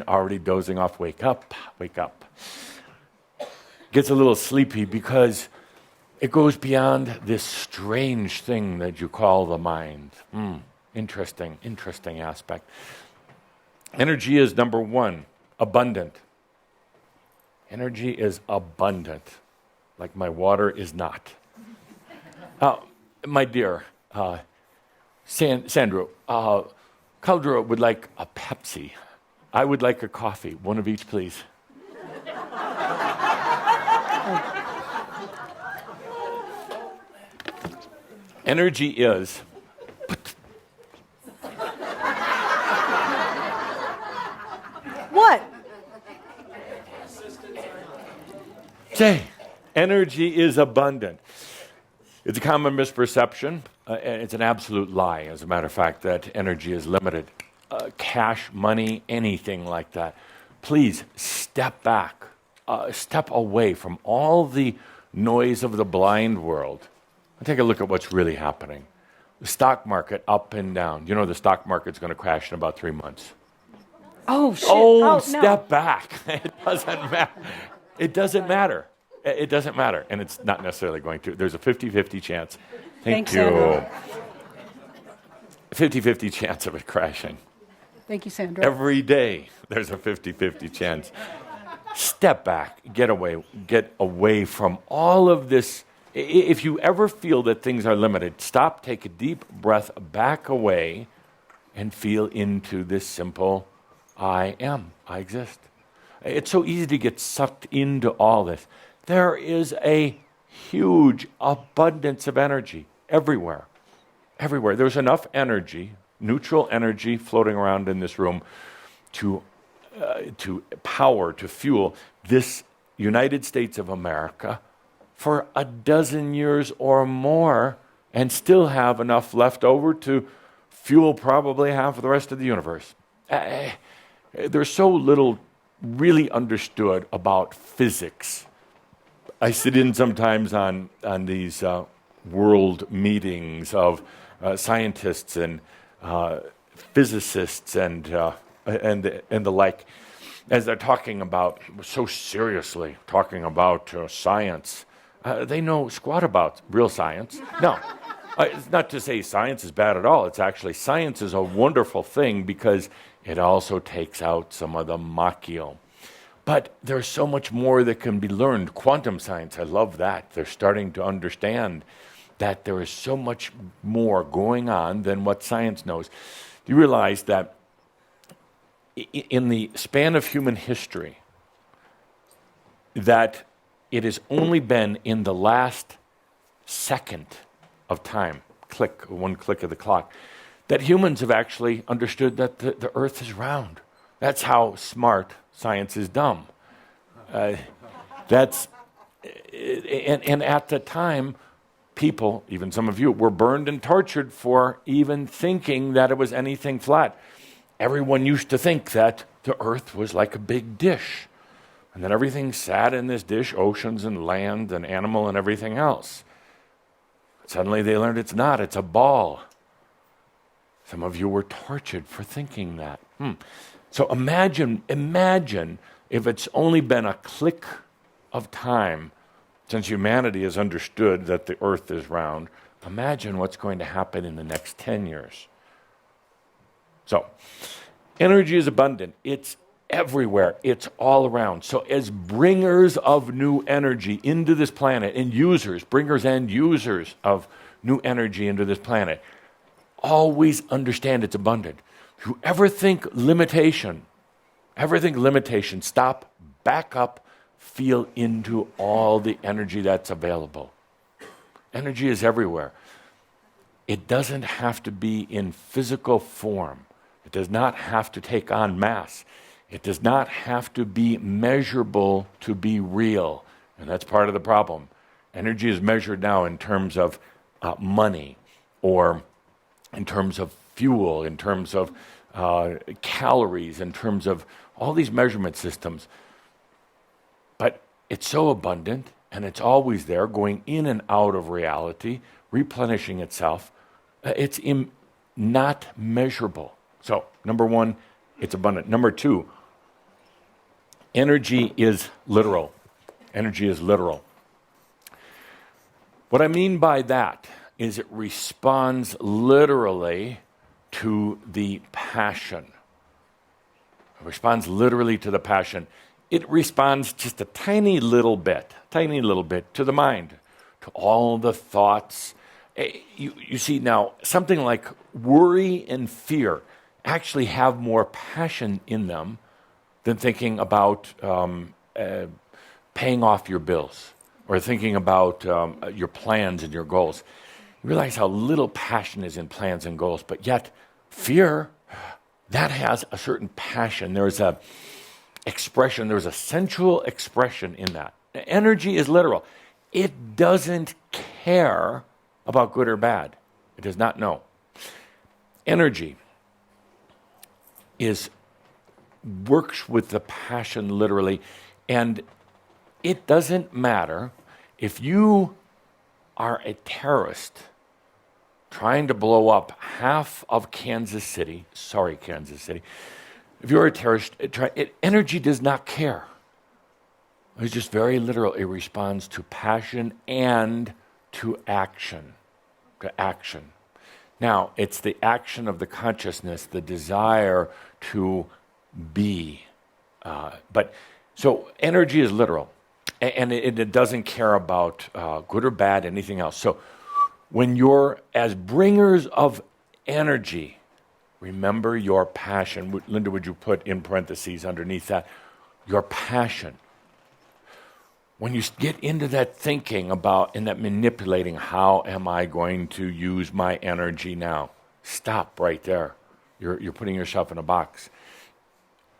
already dozing off. Wake up, wake up. Gets a little sleepy because it goes beyond this strange thing that you call the mind. Interesting aspect. Energy is number one, abundant. Energy is abundant, like my water is not. My dear, Sandro, Caldera would like a Pepsi. I would like a coffee. One of each, please. Energy is... What? Say, energy is abundant. It's a common misperception, and it's an absolute lie, as a matter of fact, that energy is limited. Cash, money, anything like that. Please step back, step away from all the noise of the blind world, and take a look at what's really happening. The stock market up and down. You know the stock market's going to crash in about 3 months. Oh, shit. Oh, no. step back. It doesn't matter. It doesn't matter. It doesn't matter. And it's not necessarily going to. There's a 50-50 chance. Thank you. Sandra. 50-50 chance of it crashing. Thank you, Sandra. Every day there's a 50-50 chance. Step back. Get away from all of this. If you ever feel that things are limited, stop, take a deep breath, back away, and feel into this simple I am. I exist. It's so easy to get sucked into all this. There is a huge abundance of energy everywhere. Everywhere. There's enough energy, neutral energy floating around in this room to power, to fuel this United States of America for a dozen years or more, and still have enough left over to fuel probably half of the rest of the universe. There's so little really understood about physics. I sit in sometimes on these world meetings of scientists and physicists and the like, as they're talking about, so seriously talking about science. They know squat about real science. No, it's not to say science is bad at all. It's actually, science is a wonderful thing because it also takes out some of the macchio. But there's so much more that can be learned. Quantum science, I love that. They're starting to understand that there is so much more going on than what science knows. You realize that in the span of human history, that it has only been in the last second of time, one click of the clock, that humans have actually understood that the earth is round. That's how smart science is dumb. And at the time, people, even some of you, were burned and tortured for even thinking that it was anything flat. Everyone used to think that the earth was like a big dish, and that everything sat in this dish, oceans and land and animal and everything else. Suddenly they learned it's not, it's a ball. Some of you were tortured for thinking that. So imagine if it's only been a click of time since humanity has understood that the earth is round. Imagine what's going to happen in the next 10 years. So, energy is abundant. It's everywhere. It's all around. So as bringers of new energy into this planet, and bringers and users of new energy into this planet, always understand it's abundant. If you ever think limitation, stop, back up, feel into all the energy that's available. Energy is everywhere. It doesn't have to be in physical form. It does not have to take on mass. It does not have to be measurable to be real. And that's part of the problem. Energy is measured now in terms of money or in terms of fuel, in terms of calories, in terms of all these measurement systems. But it's so abundant, and it's always there, going in and out of reality, replenishing itself. It's not measurable. So, number one, it's abundant. Number two, energy is literal. Energy is literal. What I mean by that is it responds literally to the passion. It responds literally to the passion. It responds just a tiny little bit to the mind, to all the thoughts. You see now, something like worry and fear actually have more passion in them than thinking about paying off your bills or thinking about your plans and your goals. You realize how little passion is in plans and goals, but yet fear, that has a certain passion. There's a expression, there's a sensual expression in that. Energy is literal. It doesn't care about good or bad. It does not know. Energy works with the passion literally, and it doesn't matter if you are a terrorist trying to blow up half of Kansas City. Sorry, Kansas City. If you're a terrorist, energy does not care. It's just very literal. It responds to passion and to action. Now, it's the action of the consciousness, the desire to be. So energy is literal, and it doesn't care about good or bad, anything else. So when you're, as bringers of energy, remember your passion. Linda, would you put in parentheses underneath that, your passion? When you get into that thinking about, and that manipulating, how am I going to use my energy now? Stop right there. You're putting yourself in a box.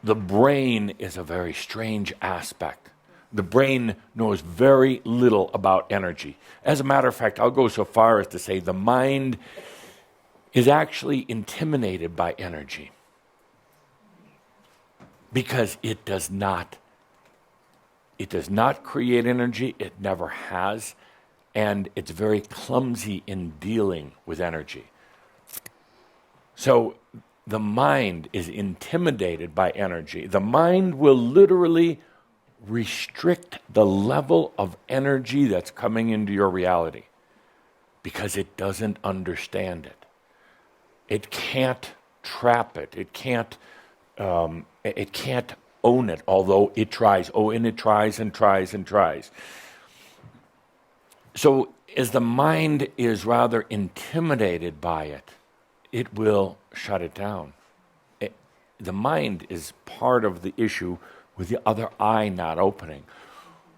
The brain is a very strange aspect. The brain knows very little about energy. As a matter of fact, I'll go so far as to say the mind is actually intimidated by energy because it does not create energy, it never has, and it's very clumsy in dealing with energy. So the mind is intimidated by energy. The mind will literally restrict the level of energy that's coming into your reality because it doesn't understand it. It can't trap it. It can't own it, although it tries. And it tries and tries and tries. So as the mind is rather intimidated by it, it will shut it down. The mind is part of the issue with the other eye not opening.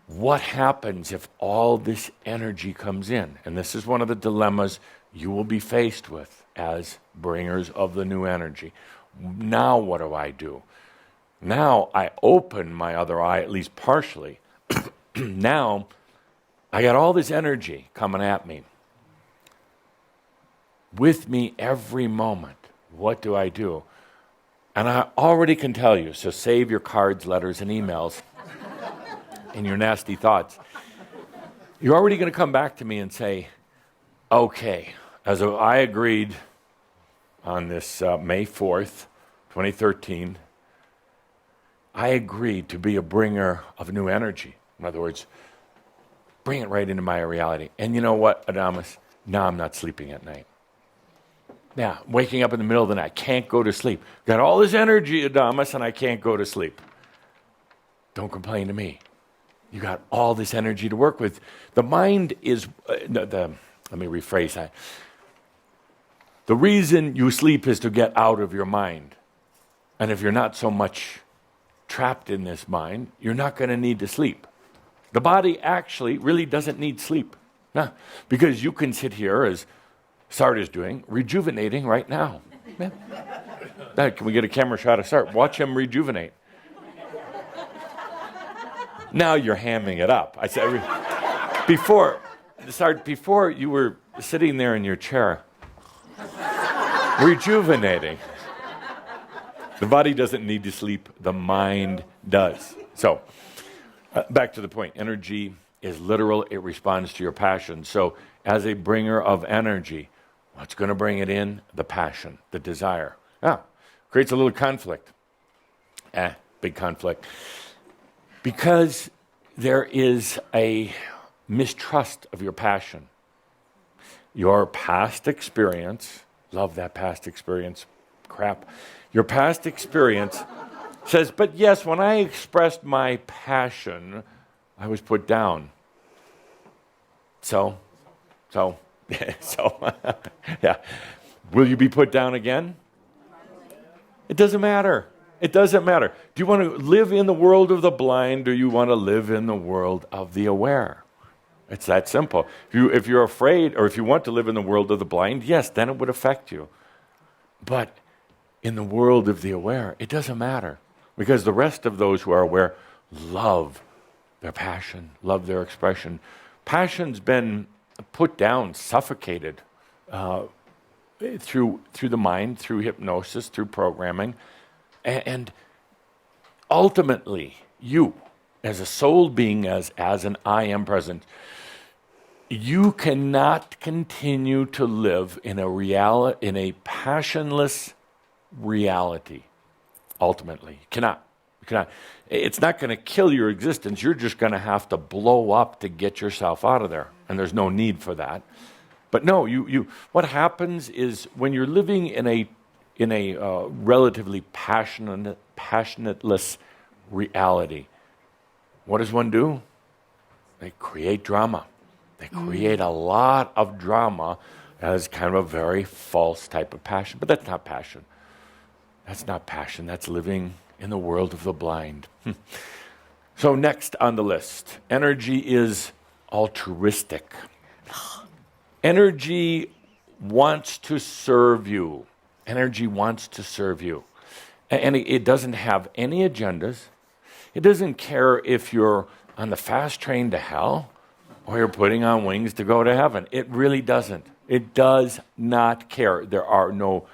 What happens if all this energy comes in? And this is one of the dilemmas you will be faced with as bringers of the new energy. Now what do? Now I open my other eye, at least partially. Now I got all this energy coming at me, with me every moment. What do? And I already can tell you, so save your cards, letters, and emails, and your nasty thoughts. You're already going to come back to me and say, okay, as I agreed on this May 4th, 2013, I agreed to be a bringer of new energy. In other words, bring it right into my reality. And you know what, Adamus? Now I'm not sleeping at night. Yeah, waking up in the middle of the night, can't go to sleep. Got all this energy, Adamus, and I can't go to sleep. Don't complain to me. You got all this energy to work with. The mind is, let me rephrase that. The reason you sleep is to get out of your mind. And if you're not so much trapped in this mind, you're not going to need to sleep. The body actually really doesn't need sleep. Yeah, because you can sit here, as Sart is doing, rejuvenating right now. Yeah. Now, can we get a camera shot of Sart? Watch him rejuvenate. Now you're hamming it up. I said, before, Sart, before you were sitting there in your chair, rejuvenating. The body doesn't need to sleep, the mind does. So, back to the point. Energy is literal, it responds to your passion. So, as a bringer of energy, what's going to bring it in? The passion, the desire. Creates a little conflict. Big conflict. Because there is a mistrust of your passion. Your past experience, love that past experience, crap. Your past experience says, but yes, when I expressed my passion, I was put down. So, yeah. Will you be put down again? It doesn't matter. It doesn't matter. Do you want to live in the world of the blind, or you want to live in the world of the aware? It's that simple. If you're afraid, or if you want to live in the world of the blind, yes, then it would affect you. But in the world of the aware, it doesn't matter. Because the rest of those who are aware love their passion, love their expression. Passion's been put down, suffocated through the mind, through hypnosis, through programming. And ultimately, you, as a soul being, as an I am present, you cannot continue to live in a passionless reality. Ultimately, you cannot. It's not going to kill your existence. You're just going to have to blow up to get yourself out of there, and there's no need for that. But no, you. What happens is when you're living in a relatively passionateless reality, what does one do? They create drama. They create a lot of drama as kind of a very false type of passion. But that's not passion. That's not passion. That's living in the world of the blind. So next on the list, energy is altruistic. Energy wants to serve you. Energy wants to serve you. And it doesn't have any agendas. It doesn't care if you're on the fast train to hell or you're putting on wings to go to heaven. It really doesn't. It does not care. There are no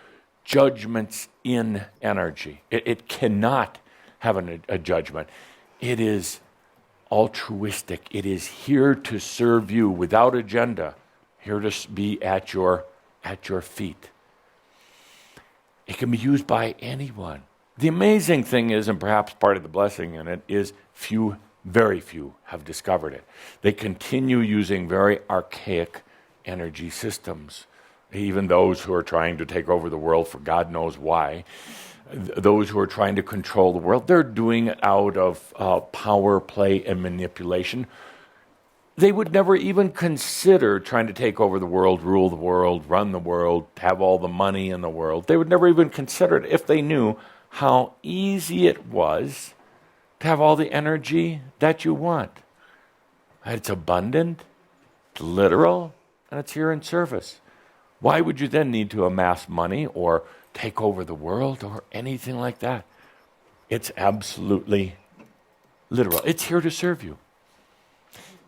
judgments in energy. It cannot have a judgment. It is altruistic. It is here to serve you without agenda, here to be at your feet. It can be used by anyone. The amazing thing is, and perhaps part of the blessing in it, is very few have discovered it. They continue using very archaic energy systems. Even those who are trying to take over the world for God knows why, those who are trying to control the world, they're doing it out of power play and manipulation. They would never even consider trying to take over the world, rule the world, run the world, have all the money in the world. They would never even consider it if they knew how easy it was to have all the energy that you want. It's abundant, it's literal, and it's here in service. Why would you then need to amass money or take over the world or anything like that? It's absolutely literal. It's here to serve you.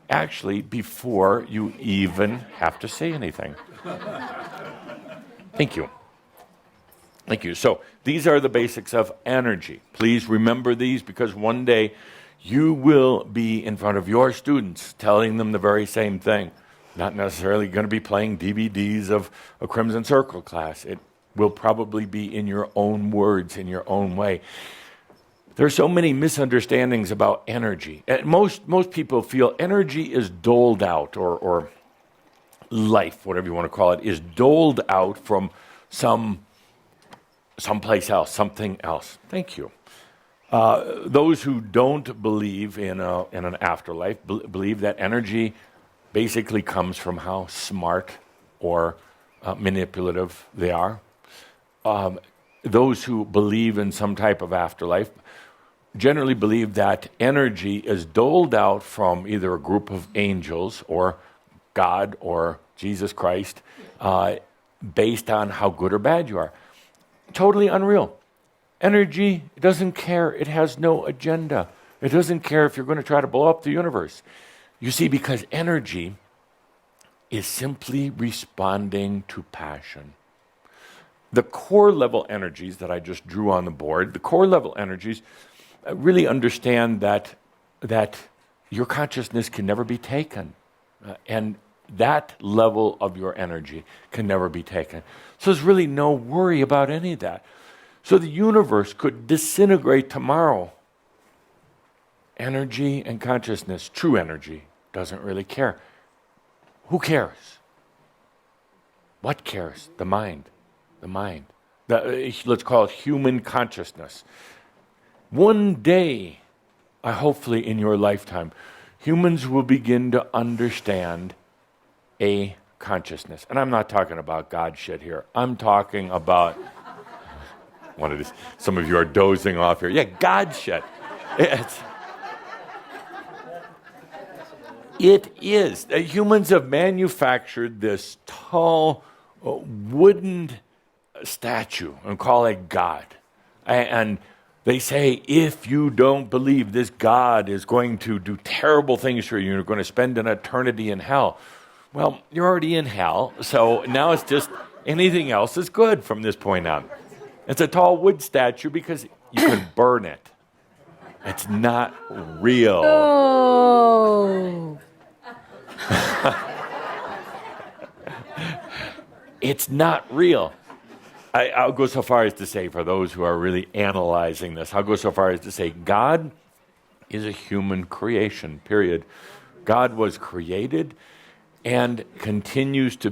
Actually, before you even have to say anything. Thank you. Thank you. So these are the basics of energy. Please remember these, because one day you will be in front of your students telling them the very same thing. Not necessarily going to be playing DVDs of a Crimson Circle class. It will probably be in your own words, in your own way. There are so many misunderstandings about energy. And most people feel energy is doled out, or life, whatever you want to call it, is doled out from someplace else, something else. Thank you. Those who don't believe in an afterlife believe that energy basically comes from how smart or manipulative they are. Those who believe in some type of afterlife generally believe that energy is doled out from either a group of angels or God or Jesus Christ based on how good or bad you are. Totally unreal. Energy doesn't care. It has no agenda. It doesn't care if you're going to try to blow up the universe. You see, because energy is simply responding to passion. the core level energies that I just drew on the board, the core level energies really understand that your consciousness can never be taken. And that level of your energy can never be taken. So there's really no worry about any of that. So the universe could disintegrate tomorrow. Energy and consciousness, true energy, doesn't really care. Who cares? What cares? The mind. The mind. Let's call it human consciousness. One day, hopefully in your lifetime, humans will begin to understand a consciousness. And I'm not talking about God shit here. I'm talking about, some of you are dozing off here. Yeah, God shit. It is. Humans have manufactured this tall wooden statue and call it God. And they say, if you don't believe this God is going to do terrible things for you, you're going to spend an eternity in hell. Well, you're already in hell, so now it's just anything else is good from this point on. It's a tall wood statue because you can burn it. It's not real. Oh. It's not real. I'll go so far as to say, for those who are really analyzing this, I'll go so far as to say God is a human creation, period. God was created and continues to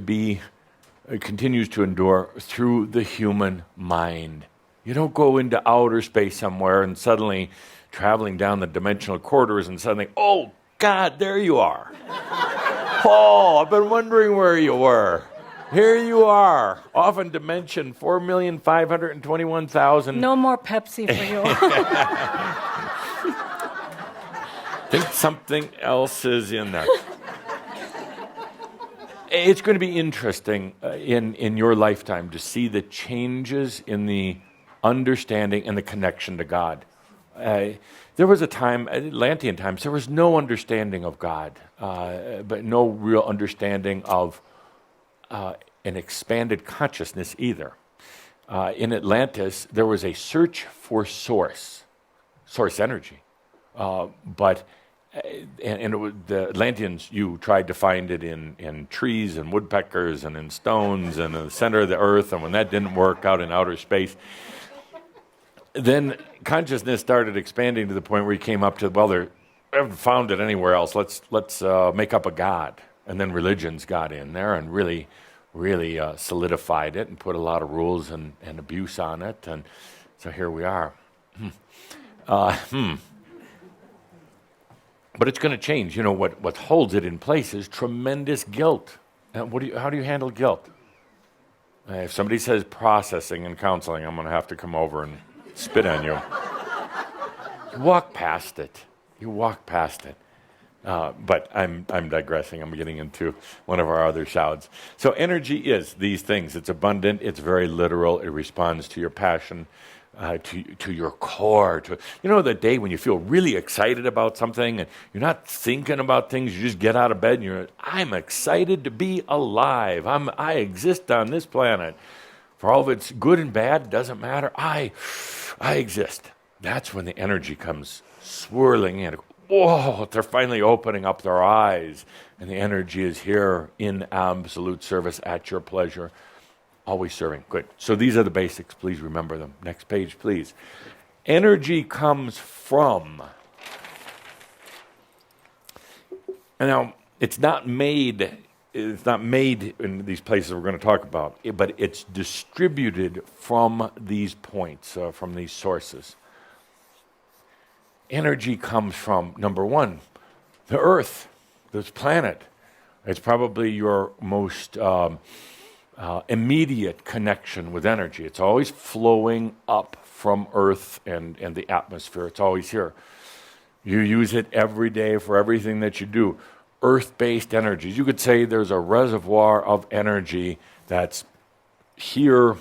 endure through the human mind. You don't go into outer space somewhere and suddenly traveling down the dimensional corridors and suddenly, oh, God, there you are. Oh, I've been wondering where you were. Here you are, off in dimension 4,521,000. No more Pepsi for you. I think something else is in there. It's going to be interesting in your lifetime to see the changes in the understanding and the connection to God. There was a time, Atlantean times, there was no understanding of God, but no real understanding of an expanded consciousness either. In Atlantis, there was a search for source energy, but and it was, the Atlanteans, you tried to find it in trees and woodpeckers and in stones and in the center of the earth, and when that didn't work, out in outer space, then consciousness started expanding to the point where you came up to, well, I haven't found it anywhere else. Let's make up a god. And then religions got in there and really solidified it and put a lot of rules and abuse on it. And so here we are. But it's going to change. You know, what holds it in place is tremendous guilt. And how do you handle guilt? If somebody says processing and counseling, I'm going to have to come over and spit on you. You walk past it. But I'm digressing. I'm getting into one of our other shouts. So energy is these things. It's abundant. It's very literal. It responds to your passion, to your core. The day when you feel really excited about something and you're not thinking about things. You just get out of bed and I'm excited to be alive. I exist on this planet. For all of its good and bad, doesn't matter. I exist. That's when the energy comes swirling in. Whoa, they're finally opening up their eyes, and the energy is here in absolute service at your pleasure, always serving. Good. So these are the basics. Please remember them. Next page, please. Energy comes from. And now, it's not made in these places we're going to talk about, but it's distributed from these points, from these sources. Energy comes from, number one, the earth, this planet. It's probably your most immediate connection with energy. It's always flowing up from earth and the atmosphere. It's always here. You use it every day for everything that you do. Earth-based energies. You could say there's a reservoir of energy that's here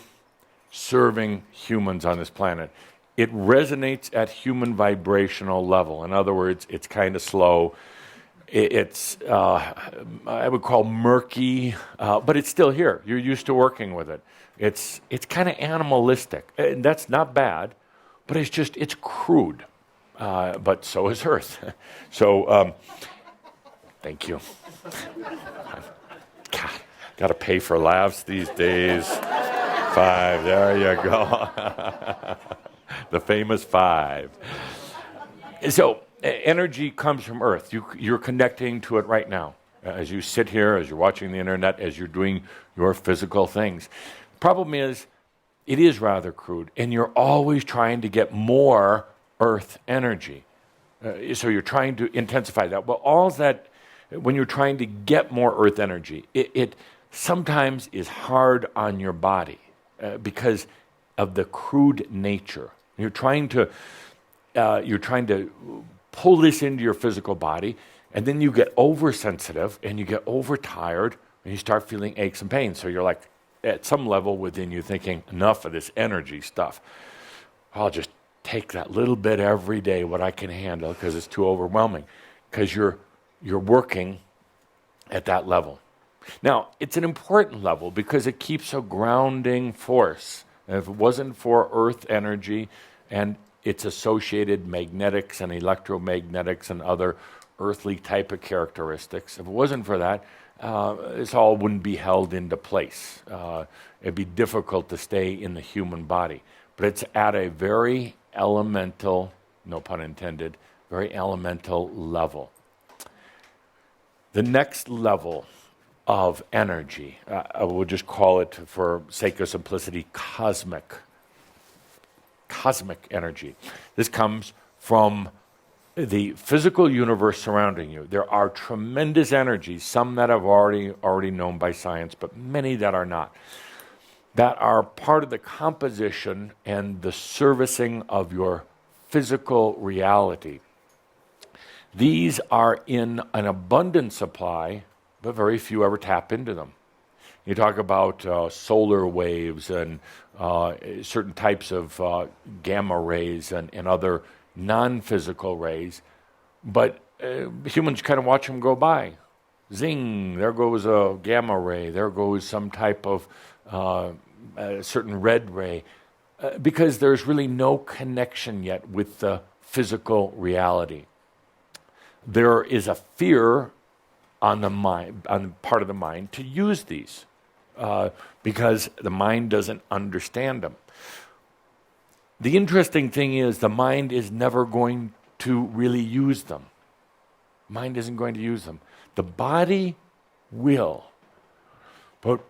serving humans on this planet. It resonates at human vibrational level. In other words, it's kind of slow. It's, I would call murky, but it's still here. You're used to working with it. It's kind of animalistic, and that's not bad, but it's crude. But so is Earth. So, thank you. God, got to pay for laughs these days. 5, there you go. The famous 5. So, energy comes from Earth. You're connecting to it right now. As you sit here, as you're watching the internet, as you're doing your physical things. Problem is, it is rather crude, and you're always trying to get more Earth energy. So you're trying to intensify that. Well, all that, when you're trying to get more Earth energy, it sometimes is hard on your body because of the crude nature. You're trying to pull this into your physical body, and then you get oversensitive and you get overtired and you start feeling aches and pains. So you're like, at some level within you thinking, enough of this energy stuff. I'll just take that little bit every day, what I can handle, because it's too overwhelming. Because you're working at that level. Now, it's an important level because it keeps a grounding force. And if it wasn't for Earth energy and its associated magnetics and electromagnetics and other earthly type of characteristics, if it wasn't for that, this all wouldn't be held into place. It'd be difficult to stay in the human body. But it's at a very elemental, no pun intended, very elemental level. The next level of energy, I will just call it, for sake of simplicity, cosmic energy. This comes from the physical universe surrounding you. There are tremendous energies, some that have already known by science, but many that are not, that are part of the composition and the servicing of your physical reality. These are in an abundant supply, but very few ever tap into them. You talk about solar waves and certain types of gamma rays and other non-physical rays, but humans kind of watch them go by. Zing, there goes a gamma ray, there goes some type of a certain red ray, because there's really no connection yet with the physical reality. There is a fear on the mind, on the part of the mind, to use these because the mind doesn't understand them. The interesting thing is the mind is never going to really use them. Mind isn't going to use them. The body will. But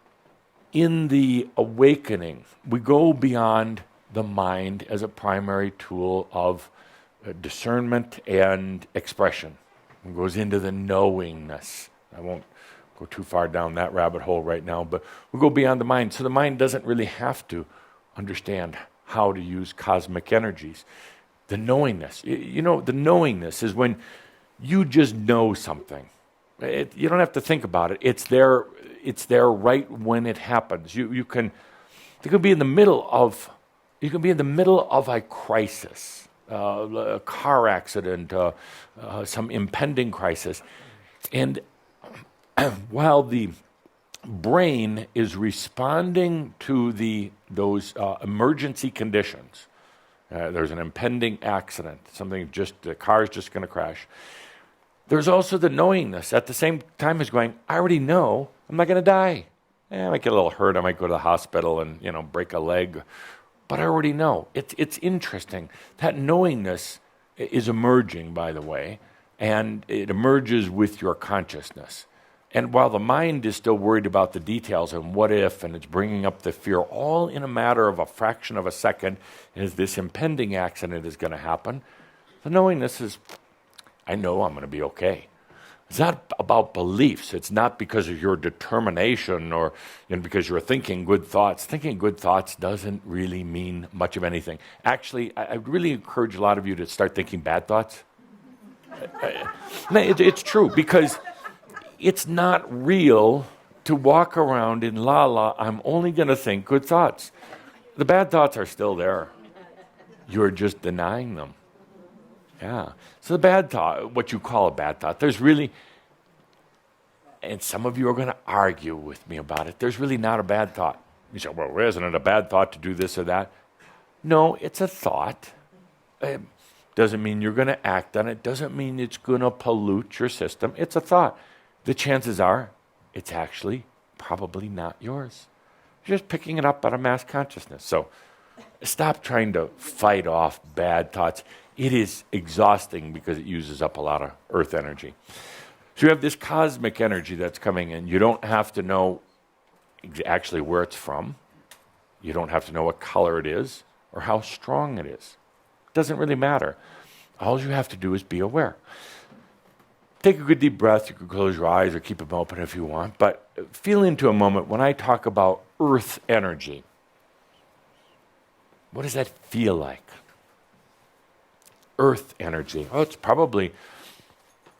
in the awakening, we go beyond the mind as a primary tool of discernment and expression. It goes into the knowingness. I won't go too far down that rabbit hole right now, but we go beyond the mind. So the mind doesn't really have to understand how to use cosmic energies. The knowingness. The knowingness is when you just know something. You don't have to think about it. It's there right when it happens. You can be in the middle of a crisis, a car accident, some impending crisis, and while the brain is responding to those emergency conditions, there's an impending accident, the car is just going to crash. There's also the knowingness at the same time as going, I already know I'm not going to die. I might get a little hurt. I might go to the hospital and break a leg, but I already know. It's interesting. That knowingness is emerging, by the way, and it emerges with your consciousness. And while the mind is still worried about the details and what if, and it's bringing up the fear, all in a matter of a fraction of a second, is this impending accident is going to happen. The knowingness is, I know I'm going to be okay. It's not about beliefs. It's not because of your determination or because you're thinking good thoughts. Thinking good thoughts doesn't really mean much of anything. Actually, I'd really encourage a lot of you to start thinking bad thoughts. It's true, because it's not real to walk around in I'm only going to think good thoughts. The bad thoughts are still there. You're just denying them. Yeah. So the bad thought, what you call a bad thought, there's really, And some of you are going to argue with me about it. There's really not a bad thought. You say, well, isn't it a bad thought to do this or that? No, it's a thought. It doesn't mean you're going to act on it. Doesn't mean it's going to pollute your system. It's a thought. The chances are it's actually probably not yours. You're just picking it up out of mass consciousness. So stop trying to fight off bad thoughts. It is exhausting because it uses up a lot of earth energy. So you have this cosmic energy that's coming in. You don't have to know actually where it's from. You don't have to know what color it is or how strong it is. It doesn't really matter. All you have to do is be aware. Take a good deep breath. You can close your eyes or keep them open if you want. But feel into a moment when I talk about earth energy. What does that feel like? Earth energy. Oh, it's probably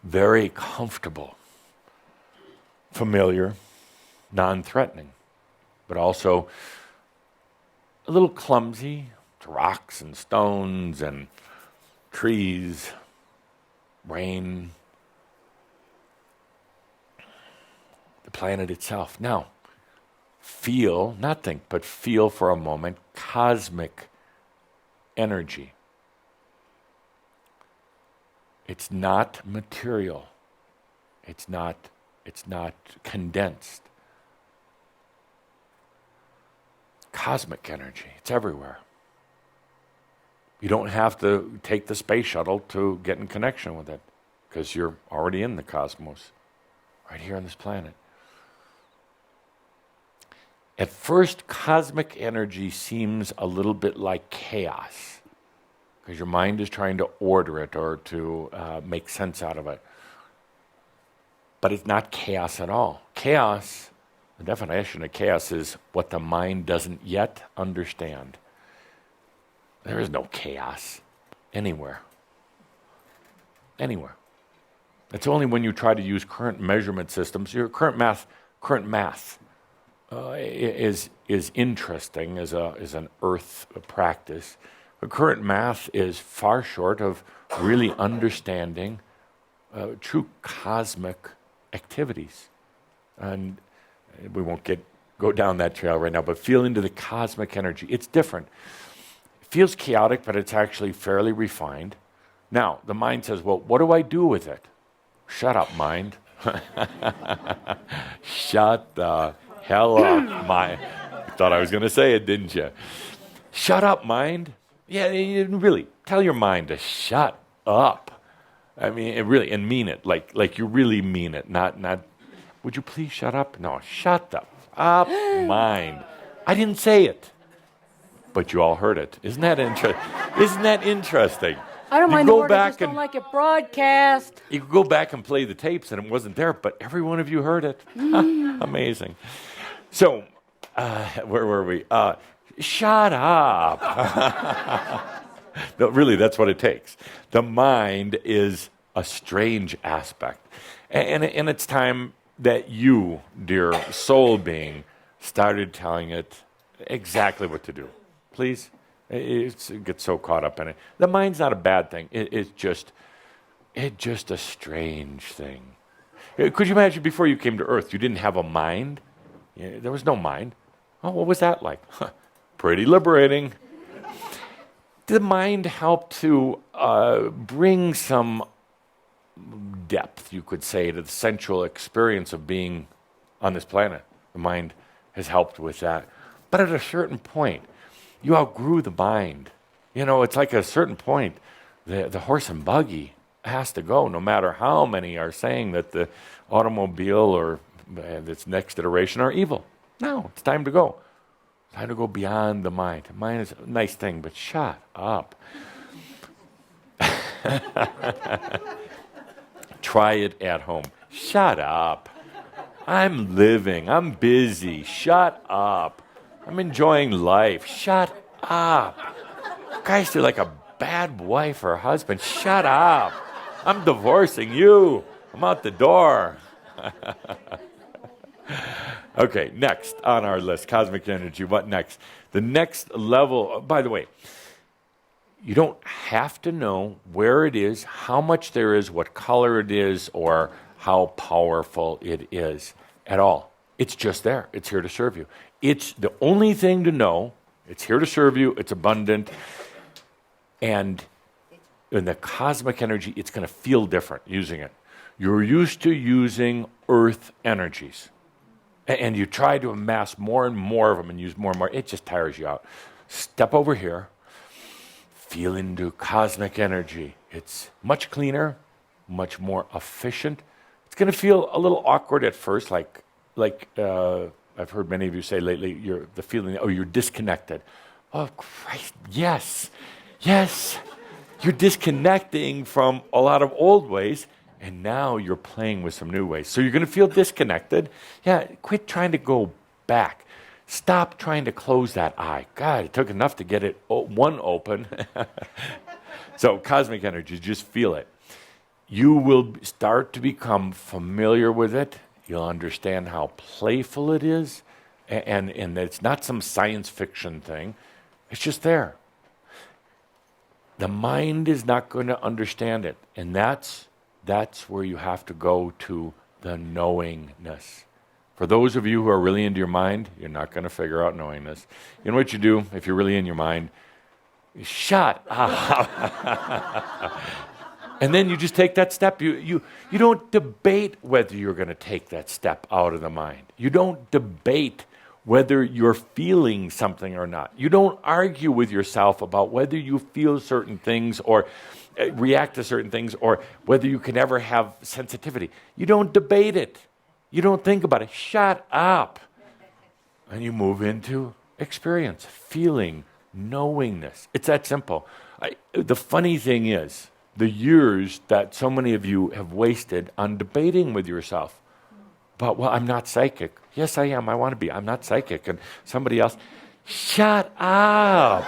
very comfortable, familiar, non-threatening, but also a little clumsy to rocks and stones and trees, rain, the planet itself. Now, feel, not think, but feel for a moment cosmic energy. It's not material. It's not condensed. Cosmic energy. It's everywhere. You don't have to take the space shuttle to get in connection with it because you're already in the cosmos, right here on this planet. At first, cosmic energy seems a little bit like chaos because your mind is trying to order it or to make sense out of it. But it's not chaos at all. Chaos, the definition of chaos is what the mind doesn't yet understand. There is no chaos anywhere. Anywhere. It's only when you try to use current measurement systems, your current math is interesting as an earth practice. But current math is far short of really understanding true cosmic activities. And we won't go down that trail right now, but feel into the cosmic energy. It's different. It feels chaotic, but it's actually fairly refined. Now, the mind says, well, what do I do with it? Shut up, mind. Shut the hell up, mind. You thought I was going to say it, didn't you? Shut up, mind. Yeah, really, tell your mind to shut up. I mean, really, and mean it, like you really mean it, not, would you please shut up? No, shut up, mind. I didn't say it, but you all heard it. Isn't that interesting? I don't You mind the go word, I back just don't and- like it broadcast. You could go back and play the tapes and it wasn't there, but every one of you heard it. Amazing. So, where were we? Shut up. No, really, that's what it takes. The mind is a strange aspect. And it's time that you, dear soul being, started telling it exactly what to do. Please? It gets so caught up in it. The mind's not a bad thing. It's just a strange thing. Could you imagine before you came to Earth, you didn't have a mind? There was no mind. Oh, what was that like? Pretty liberating. Did the mind help to bring some depth, you could say, to the sensual experience of being on this planet? The mind has helped with that. But at a certain point, you outgrew the mind. It's like at a certain point, the horse and buggy has to go, no matter how many are saying that the automobile or its next iteration are evil. No, it's time to go. Time to go beyond the mind. The mind is a nice thing, but shut up. Try it at home. Shut up. I'm living. I'm busy. Shut up. I'm enjoying life. Shut up. Guys, you're like a bad wife or husband. Shut up. I'm divorcing you. I'm out the door. Okay, next on our list, cosmic energy. What next? The next level, by the way, you don't have to know where it is, how much there is, what color it is, or how powerful it is at all. It's just there. It's here to serve you. It's the only thing to know. It's here to serve you. It's abundant. And in the cosmic energy, it's going to feel different using it. You're used to using earth energies. And you try to amass more and more of them and use more and more. It just tires you out. Step over here. Feel into cosmic energy. It's much cleaner, much more efficient. It's going to feel a little awkward at first, like I've heard many of you say lately, the feeling, you're disconnected. Oh, Christ, yes. You're disconnecting from a lot of old ways, and now you're playing with some new ways. So you're going to feel disconnected. Yeah, quit trying to go back. Stop trying to close that eye. God, it took enough to get it one open. So cosmic energy, just feel it. You will start to become familiar with it. You'll understand how playful it is, and it's not some science fiction thing. It's just there. The mind is not going to understand it, and that's where you have to go to the knowingness. For those of you who are really into your mind, you're not going to figure out knowingness. You know what you do if you're really in your mind? You shut up. And then you just take that step. You don't debate whether you're going to take that step out of the mind. You don't debate whether you're feeling something or not. You don't argue with yourself about whether you feel certain things or react to certain things or whether you can ever have sensitivity. You don't debate it. You don't think about it. Shut up. And you move into experience, feeling, knowingness. It's that simple. The funny thing is, the years that so many of you have wasted on debating with yourself. But, well, I'm not psychic. Yes, I am. I want to be. I'm not psychic. And somebody else, shut up.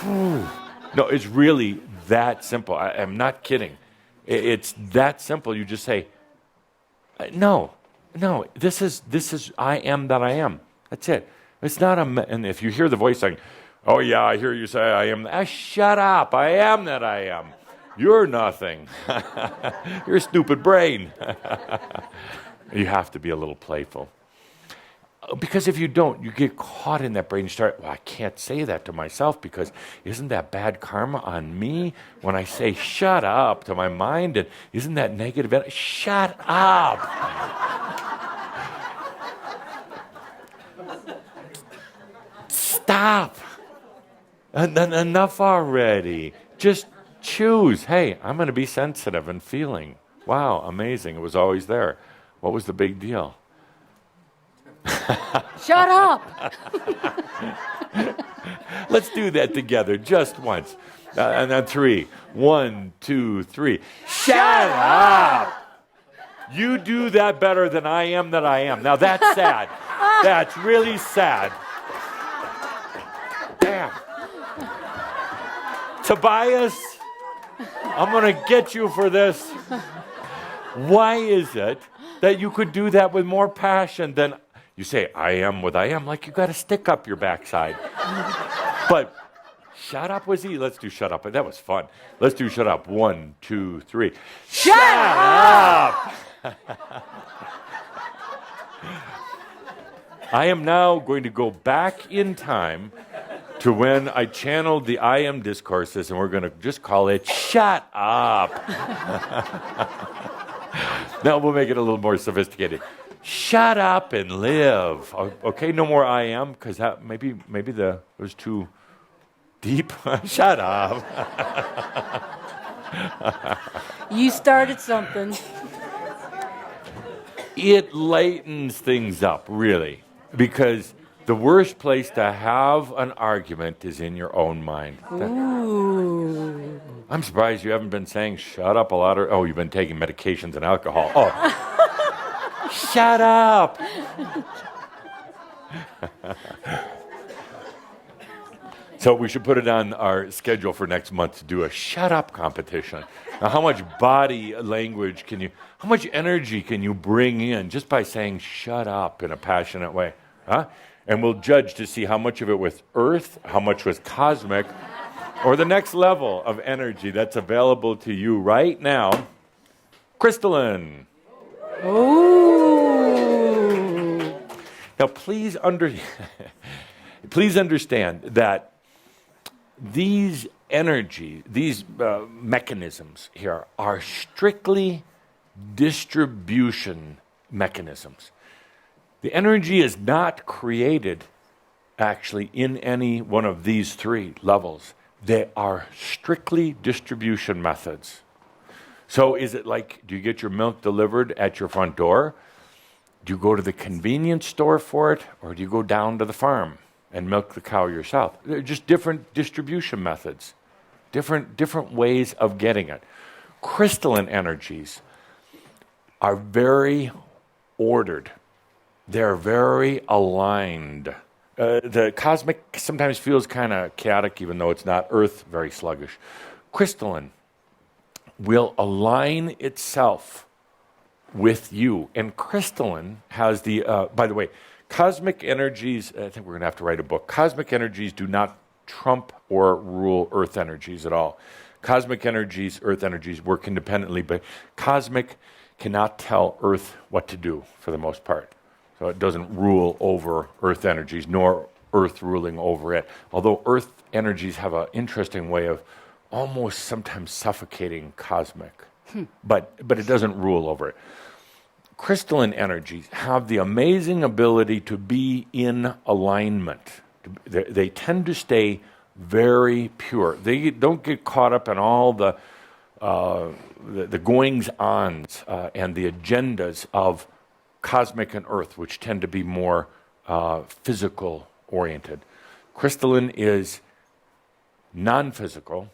No, it's really that simple. I'm not kidding. It's that simple. You just say, no, this is I am that I am. That's it. It's not and if you hear the voice saying, oh yeah, I hear you say I am, shut up, I am that I am. You're nothing. You're a stupid brain. You have to be a little playful. Because if you don't, you get caught in that brain. You start, well, I can't say that to myself because isn't that bad karma on me when I say shut up to my mind? And isn't that negative? Shut up. Stop. Enough already. Just choose. Hey, I'm going to be sensitive and feeling. Wow, amazing. It was always there. What was the big deal? Shut up. Let's do that together just once. And then 3. 1, 2, 3. Shut up! You do that better than I am that I am. Now that's sad. That's really sad. Damn. Tobias, I'm going to get you for this. Why is it that you could do that with more passion than you say, I am what I am, like you got a stick up your backside. But shut up was easy. Let's do shut up. That was fun. Let's do shut up. 1, 2, 3. Shut up! I am now going to go back in time to when I channeled the I am discourses, and we're going to just call it shut up. Now we'll make it a little more sophisticated. Shut up and live. Okay, no more I am, because maybe it was too deep. Shut up. You started something. It lightens things up, really, because the worst place to have an argument is in your own mind. Ooh. I'm surprised you haven't been saying shut up a lot. You've been taking medications and alcohol. Oh, shut up. So we should put it on our schedule for next month to do a shut up competition. Now, how much body language how much energy can you bring in just by saying shut up in a passionate way? Huh? And we'll judge to see how much of it was earth, how much was cosmic, or the next level of energy that's available to you right now. Crystalline. Oh. Now, please understand that these energy, these mechanisms here are strictly distribution mechanisms. The energy is not created actually in any one of these three levels. They are strictly distribution methods. So is it like, do you get your milk delivered at your front door? Do you go to the convenience store for it? Or do you go down to the farm and milk the cow yourself? They're just different distribution methods, different ways of getting it. Crystalline energies are very ordered. They're very aligned. The cosmic sometimes feels kind of chaotic, even though it's not. Earth, very sluggish. Crystalline will align itself with you. And crystalline has the, by the way, cosmic energies, I think we're going to have to write a book. Cosmic energies do not trump or rule earth energies at all. Cosmic energies, earth energies work independently, but cosmic cannot tell earth what to do for the most part. So it doesn't rule over earth energies, nor earth ruling over it. Although earth energies have an interesting way of almost sometimes suffocating cosmic, but it doesn't rule over it. Crystalline energies have the amazing ability to be in alignment. They tend to stay very pure. They don't get caught up in all the goings-ons and the agendas of cosmic and earth, which tend to be more physical-oriented. Crystalline is non-physical,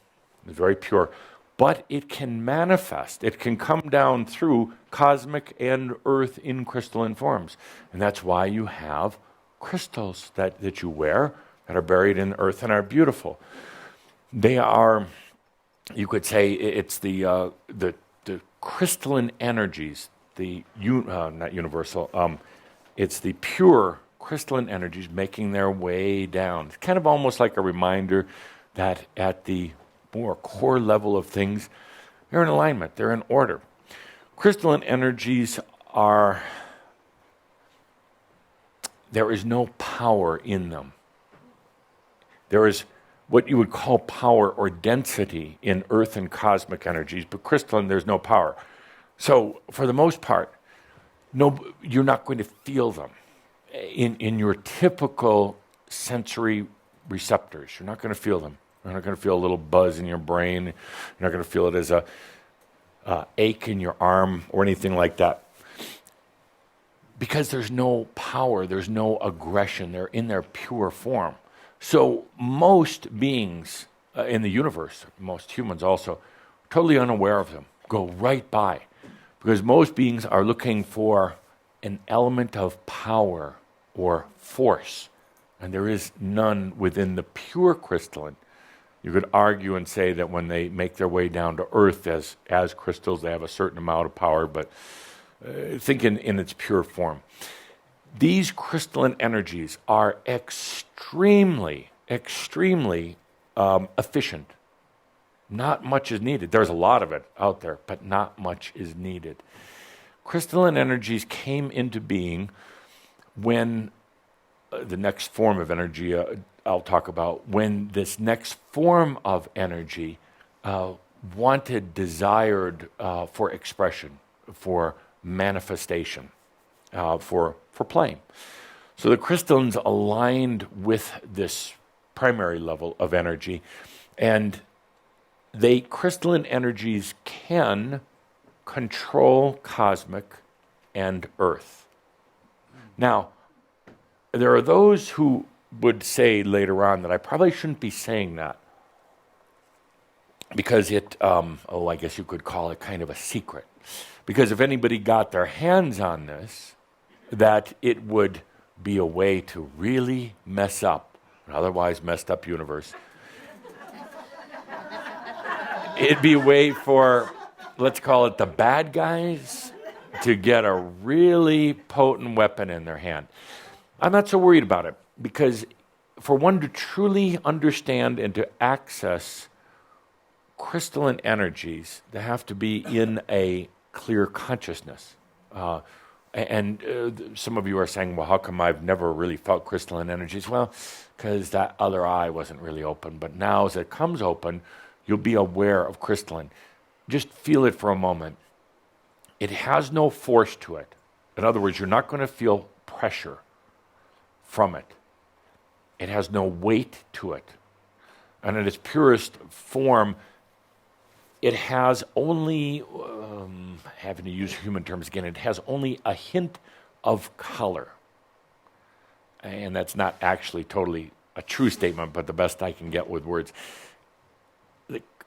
very pure, but it can manifest. It can come down through cosmic and earth in crystalline forms. And that's why you have crystals that you wear that are buried in earth and are beautiful. They are, you could say, it's the crystalline energies, not universal, it's the pure crystalline energies making their way down. It's kind of almost like a reminder that at the more core level of things, they're in alignment, they're in order. Crystalline energies there is no power in them. There is what you would call power or density in earth and cosmic energies, but crystalline, there's no power. So for the most part, you're not going to feel them in your typical sensory receptors. You're not going to feel them. You're not going to feel a little buzz in your brain. You're not going to feel it as a ache in your arm or anything like that. Because there's no power, there's no aggression. They're in their pure form. So most beings in the universe, most humans also, totally unaware of them, go right by. Because most beings are looking for an element of power or force. And there is none within the pure crystalline. You could argue and say that when they make their way down to earth as crystals, they have a certain amount of power, but think in its pure form. These crystalline energies are extremely efficient. Not much is needed. There's a lot of it out there, but not much is needed. Crystalline energies came into being when the next form of energy I'll talk about, when this next form of energy desired for expression, for manifestation, for playing. So the crystallines aligned with this primary level of energy, and crystalline energies can control cosmic and earth. Now, there are those who would say later on that I probably shouldn't be saying that because I guess you could call it kind of a secret. Because if anybody got their hands on this, that it would be a way to really mess up an otherwise messed up universe. It'd be a way for, let's call it the bad guys, to get a really potent weapon in their hand. I'm not so worried about it, because for one to truly understand and to access crystalline energies, they have to be in a clear consciousness. Some of you are saying, well, how come I've never really felt crystalline energies? Well, because that other eye wasn't really open. But now as it comes open, you'll be aware of crystalline. Just feel it for a moment. It has no force to it. In other words, you're not going to feel pressure from it. It has no weight to it. And in its purest form, it has only, having to use human terms again, it has only a hint of color. And that's not actually totally a true statement, but the best I can get with words.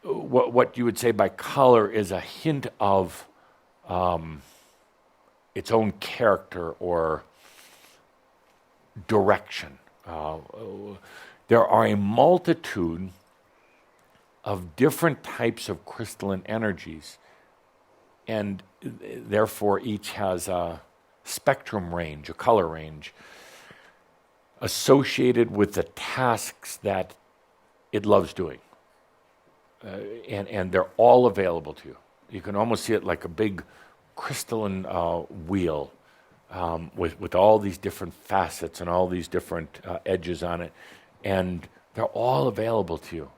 What you would say by color is a hint of its own character or direction. There are a multitude of different types of crystalline energies, and therefore each has a spectrum range, a color range, associated with the tasks that it loves doing. And they're all available to you. You can almost see it like a big crystalline wheel with all these different facets and all these different edges on it. And they're all available to you.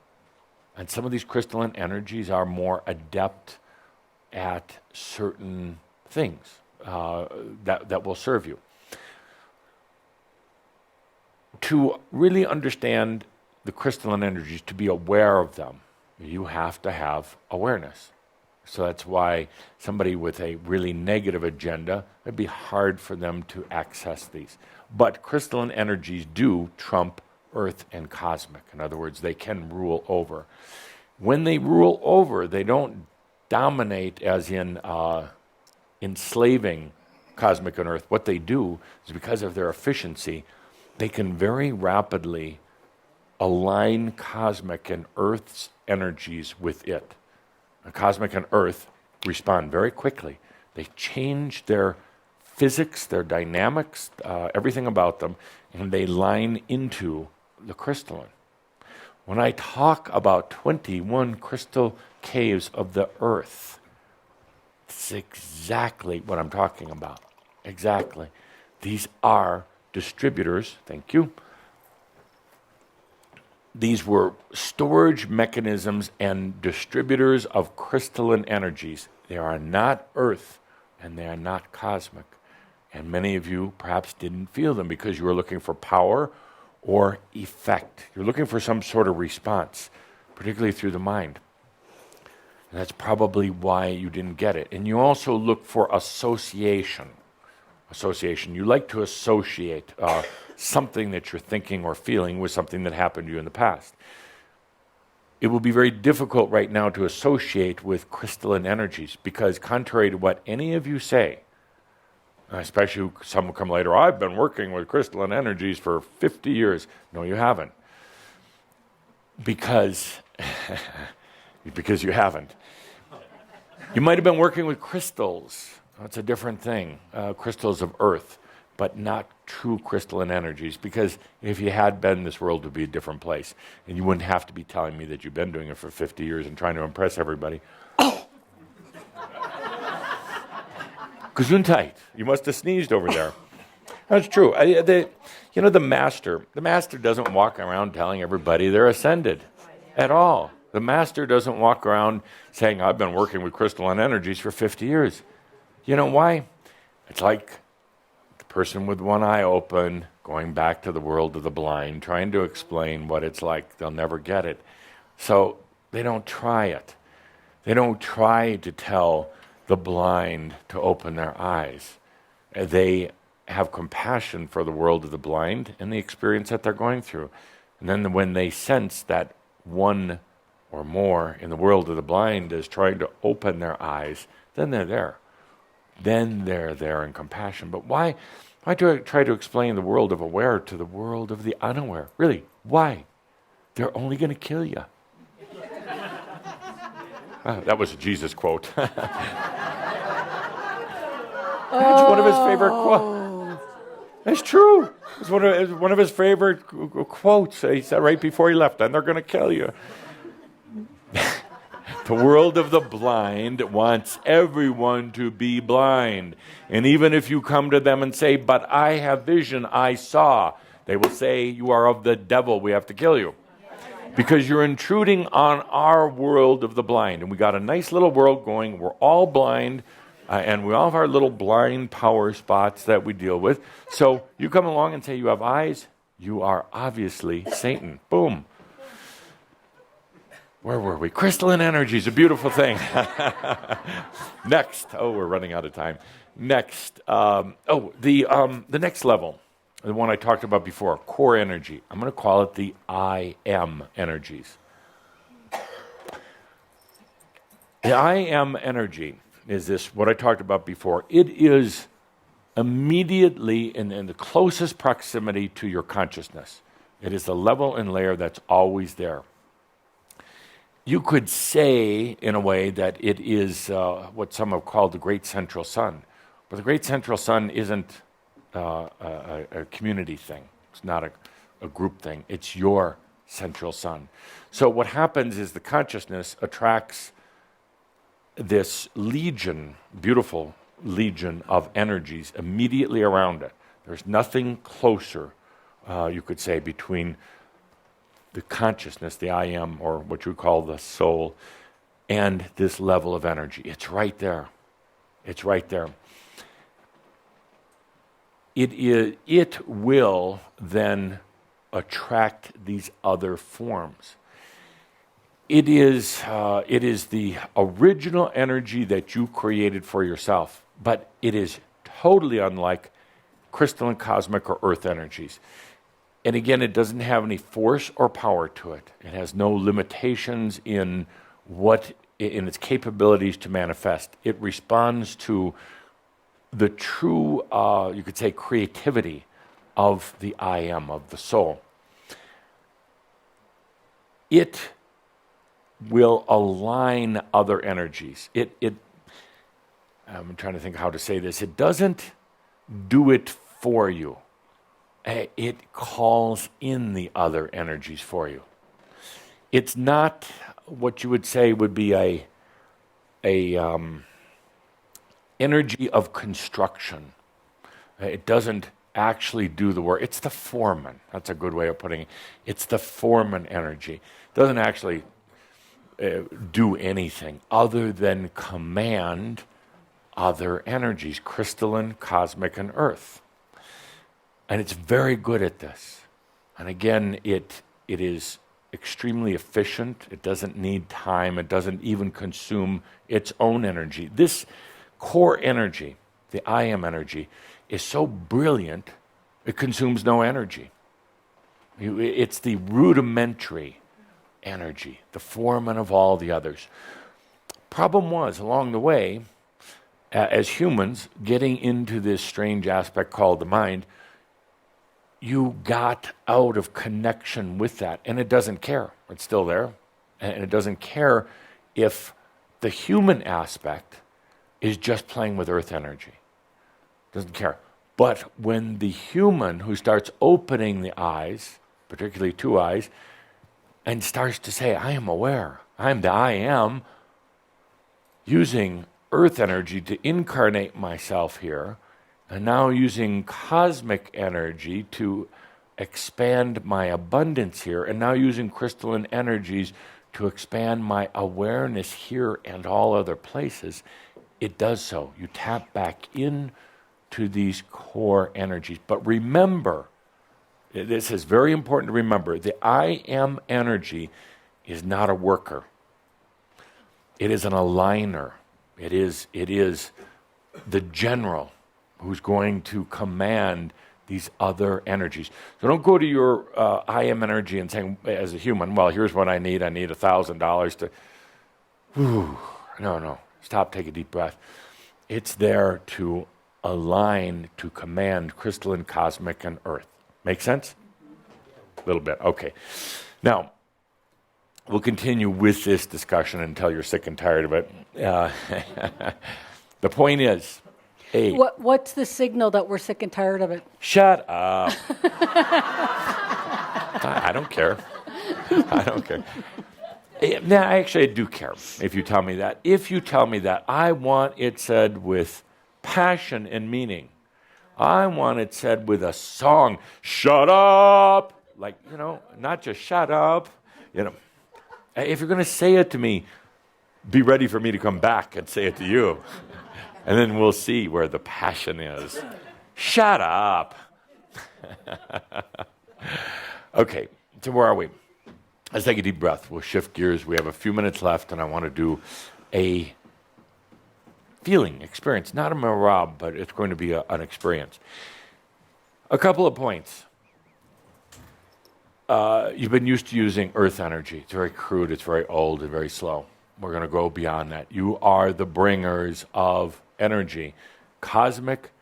And some of these crystalline energies are more adept at certain things that will serve you. To really understand the crystalline energies, to be aware of them, you have to have awareness. So that's why somebody with a really negative agenda, it'd be hard for them to access these. But crystalline energies do trump earth and cosmic. In other words, they can rule over. When they rule over, they don't dominate as in enslaving cosmic and earth. What they do is, because of their efficiency, they can very rapidly align cosmic and earth's energies with it. And cosmic and earth respond very quickly. They change their physics, their dynamics, everything about them, and they line into the crystalline. When I talk about 21 crystal caves of the earth, it's exactly what I'm talking about. Exactly. These are distributors, thank you. These were storage mechanisms and distributors of crystalline energies. They are not earth, and they are not cosmic. And many of you perhaps didn't feel them because you were looking for power or effect. You're looking for some sort of response, particularly through the mind. And that's probably why you didn't get it. And you also look for association. You like to associate something that you're thinking or feeling with something that happened to you in the past. It will be very difficult right now to associate with crystalline energies because, contrary to what any of you say, especially some will come later, I've been working with crystalline energies for 50 years. No, you haven't. Because you haven't. You might have been working with crystals. That's a different thing. Crystals of earth, but not true crystalline energies. Because if you had been, this world would be a different place. And you wouldn't have to be telling me that you've been doing it for 50 years and trying to impress everybody. Gesundheit. You must have sneezed over there. That's true. The master doesn't walk around telling everybody they're ascended at all. The master doesn't walk around saying, I've been working with crystalline energies for 50 years. You know why? It's like the person with one eye open, going back to the world of the blind, trying to explain what it's like. They'll never get it. So they don't try it. They don't try to tell the blind to open their eyes. They have compassion for the world of the blind and the experience that they're going through. And then when they sense that one or more in the world of the blind is trying to open their eyes, then they're there. Then they're there in compassion. But why do I try to explain the world of aware to the world of the unaware? Really, why? They're only going to kill you. That was a Jesus quote. That's one of his favorite quotes. It's true. It's one of his favorite quotes. He said right before he left, and they're going to kill you. The world of the blind wants everyone to be blind. And even if you come to them and say, but I have vision, I saw, they will say, you are of the devil, we have to kill you. Because you're intruding on our world of the blind. And we got a nice little world going. We're all blind, and we all have our little blind power spots that we deal with. So you come along and say you have eyes, you are obviously Satan. Boom. Where were we? Crystalline energy is a beautiful thing. Next. Oh, we're running out of time. Next. The next level, the one I talked about before, core energy. I'm going to call it the I am energies. The I am energy is this, what I talked about before. It is immediately in the closest proximity to your consciousness. It is the level and layer that's always there. You could say, in a way, that it is what some have called the great central sun. But the great central sun isn't a community thing. It's not a group thing. It's your central sun. So what happens is the consciousness attracts this legion, beautiful legion of energies immediately around it. There's nothing closer, you could say, between the consciousness, the I am, or what you call the soul, and this level of energy. It's right there. It's right there. It will then attract these other forms. It is the original energy that you created for yourself, but it is totally unlike crystalline, cosmic, or earth energies. And again, it doesn't have any force or power to it. It has no limitations in its capabilities to manifest. It responds to the true, you could say, creativity of the I am, of the soul. It will align other energies. I'm trying to think how to say this. It doesn't do it for you. It calls in the other energies for you. It's not what you would say would be a energy of construction. It doesn't actually do the work. It's the foreman. That's a good way of putting it. It's the foreman energy. It doesn't actually do anything other than command other energies, crystalline, cosmic, and earth. And it's very good at this. And again, it is extremely efficient. It doesn't need time. It doesn't even consume its own energy. This core energy, the I am energy, is so brilliant, it consumes no energy. It's the rudimentary energy, the foreman of all the others. Problem was, along the way, as humans, getting into this strange aspect called the mind, you got out of connection with that, and it doesn't care. It's still there, and it doesn't care if the human aspect is just playing with earth energy. Doesn't care. But when the human who starts opening the eyes, particularly two eyes, and starts to say, I am aware, I'm the I am, using earth energy to incarnate myself here, and now using cosmic energy to expand my abundance here, and now using crystalline energies to expand my awareness here and all other places, it does so. You tap back in to these core energies. But remember, this is very important to remember, the I am energy is not a worker. It is an aligner. It is the general who's going to command these other energies. So don't go to your I am energy and saying, as a human, well, here's what I need $1,000 to... No. Stop, take a deep breath. It's there to align, to command crystalline, cosmic, and earth. Make sense? A little bit. Okay. Now, we'll continue with this discussion until you're sick and tired of it. The point is, What's the signal that we're sick and tired of it? Shut up. I don't care. I don't care. Now, actually, I do care if you tell me that. If you tell me that, I want it said with passion and meaning. I want it said with a song. Shut up! Like, not just shut up. If you're going to say it to me, be ready for me to come back and say it to you. And then we'll see where the passion is. Shut up! Okay, so where are we? Let's take a deep breath. We'll shift gears. We have a few minutes left, and I want to do a feeling, experience. Not a marab, but it's going to be an experience. A couple of points. You've been used to using earth energy. It's very crude, it's very old, and very slow. We're going to go beyond that. You are the bringers of energy, cosmic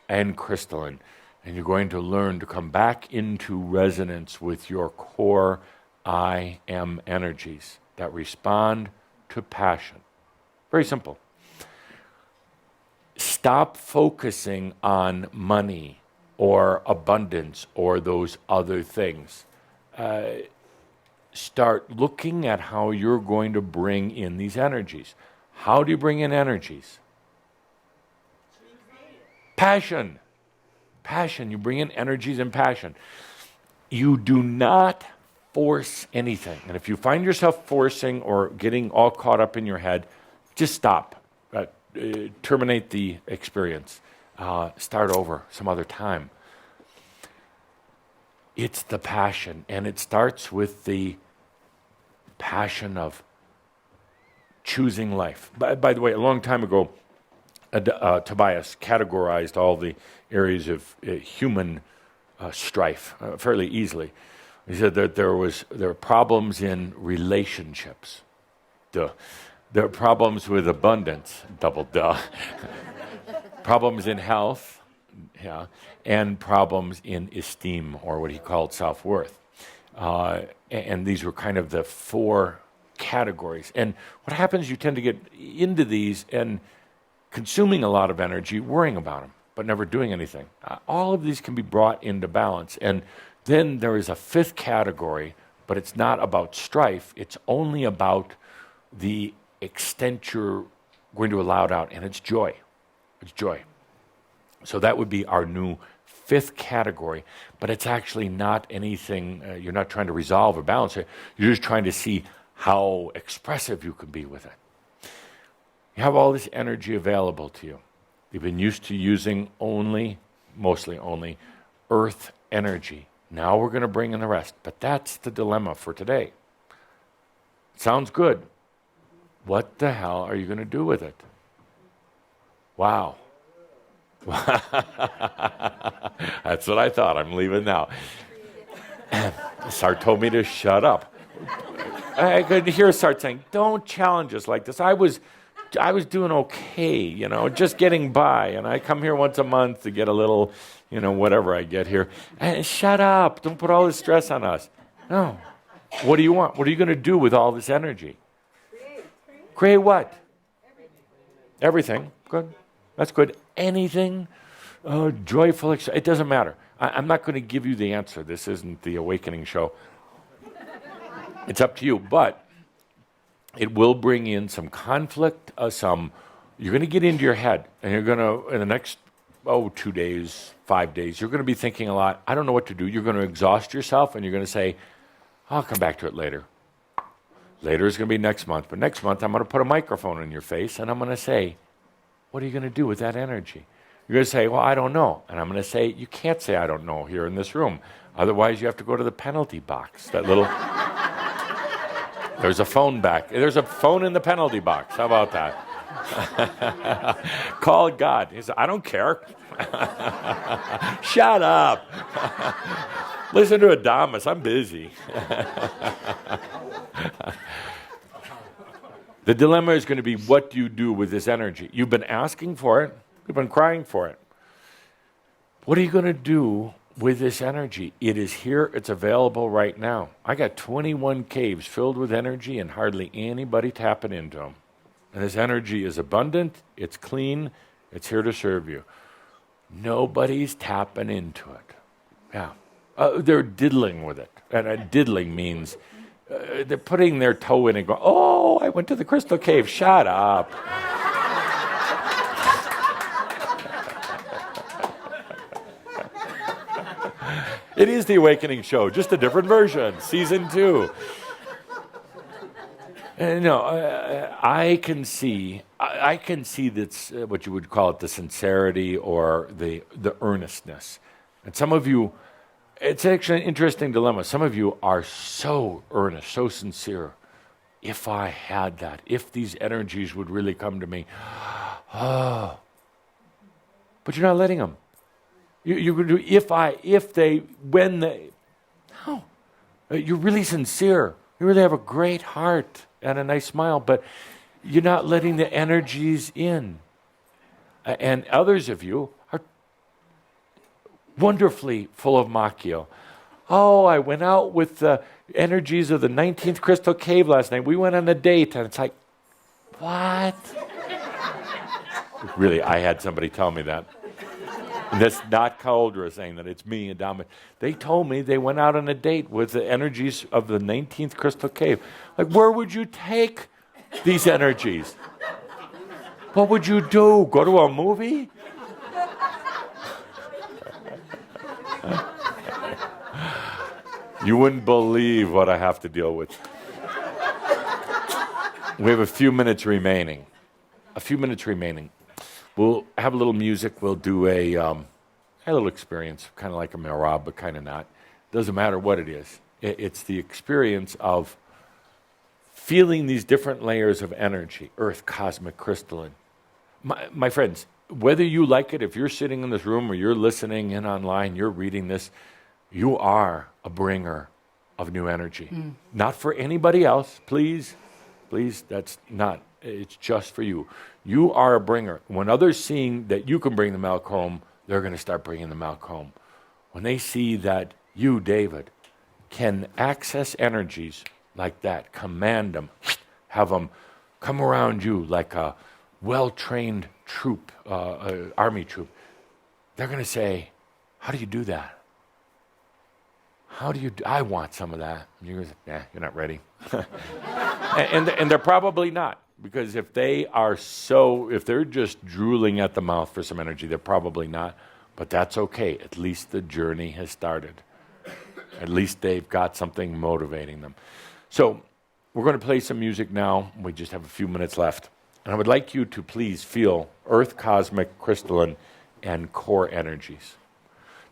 and crystalline. And you're going to learn to come back into resonance with your core I am energies that respond to passion. Very simple. Stop focusing on money or abundance or those other things. Start looking at how you're going to bring in these energies. How do you bring in energies? Passion. Passion. You bring in energies and passion. You do not force anything. And if you find yourself forcing or getting all caught up in your head, just stop. Terminate the experience. Start over some other time. It's the passion, and it starts with the passion of choosing life. By the way, a long time ago, Tobias categorized all the areas of human strife fairly easily. He said that there were problems in relationships. There are problems with abundance, double duh. Problems in health, and problems in esteem, or what he called self-worth. And these were kind of the four categories. And what happens, you tend to get into these and consuming a lot of energy, worrying about them, but never doing anything. All of these can be brought into balance. And then there is a fifth category, but it's not about strife. It's only about the extent you're going to allow it out, and it's joy. It's joy. So that would be our new fifth category, but it's actually not anything, you're not trying to resolve or balance it. You're just trying to see how expressive you can be with it. You have all this energy available to you. You've been used to using mostly only, earth energy. Now we're going to bring in the rest. But that's the dilemma for today. Sounds good. What the hell are you going to do with it? Wow. That's what I thought. I'm leaving now. Sart told me to shut up. I could hear Sart saying, don't challenge us like this. I was doing okay, just getting by. And I come here once a month to get a little, whatever I get here. And shut up. Don't put all this stress on us. No. What do you want? What are you going to do with all this energy? Create what? Everything. Good. That's good. Anything joyful. It doesn't matter. I'm not going to give you the answer. This isn't the awakening show. It's up to you. But it will bring in some conflict, you're going to get into your head, and you're going to, in the next, 2 days, 5 days, you're going to be thinking a lot. I don't know what to do. You're going to exhaust yourself, and you're going to say, I'll come back to it later. Later is going to be next month, but next month I'm going to put a microphone in your face, and I'm going to say, what are you going to do with that energy? You're going to say, well, I don't know. And I'm going to say, you can't say I don't know here in this room. Otherwise, you have to go to the penalty box, that little... There's a phone back. There's a phone in the penalty box. How about that? Call God. He said, I don't care. Shut up. Listen to Adamus. I'm busy. The dilemma is going to be, what do you do with this energy? You've been asking for it. You've been crying for it. What are you going to do with this energy? It is here. It's available right now. I got 21 caves filled with energy and hardly anybody tapping into them. And this energy is abundant. It's clean. It's here to serve you. Nobody's tapping into it. Yeah. They're diddling with it. And diddling means they're putting their toe in and go, oh, I went to the crystal cave. Shut up. It is the Awakening Show, just a different version, season 2. I can see that's what you would call it, the sincerity or the earnestness. And some of you, it's actually an interesting dilemma. Some of you are so earnest, so sincere. If I had that, if these energies would really come to me, oh, but you're not letting them. You would do no. You're really sincere. You really have a great heart and a nice smile, but you're not letting the energies in. And others of you are wonderfully full of Makyo. Oh, I went out with the energies of the 19th Crystal Cave last night. We went on a date, and it's like, what? Really, I had somebody tell me that. And that's not Cauldra saying that, it's me, Adamus. They told me they went out on a date with the energies of the 19th Crystal Cave. Like, where would you take these energies? What would you do? Go to a movie? You wouldn't believe what I have to deal with. We have a few minutes remaining. We'll have a little music. We'll do a little experience, kind of like a mirab, but kind of not. Doesn't matter what it is. It's the experience of feeling these different layers of energy, earth, cosmic, crystalline. My friends, whether you like it, if you're sitting in this room or you're listening in online, you're reading this, you are a bringer of new energy. Not for anybody else, please, that's not. It's just for you. You are a bringer. When others seeing that you can bring the milk home, they're going to start bringing the milk home. When they see that you, David, can access energies like that, command them, have them come around you like a well-trained troop, army troop, they're going to say, how do you do that? I want some of that. And you're going to say, you're not ready. and they're probably not. Because if they're just drooling at the mouth for some energy, they're probably not. But that's okay. At least the journey has started. At least they've got something motivating them. So we're going to play some music now. We just have a few minutes left. And I would like you to please feel earth, cosmic, crystalline, and core energies.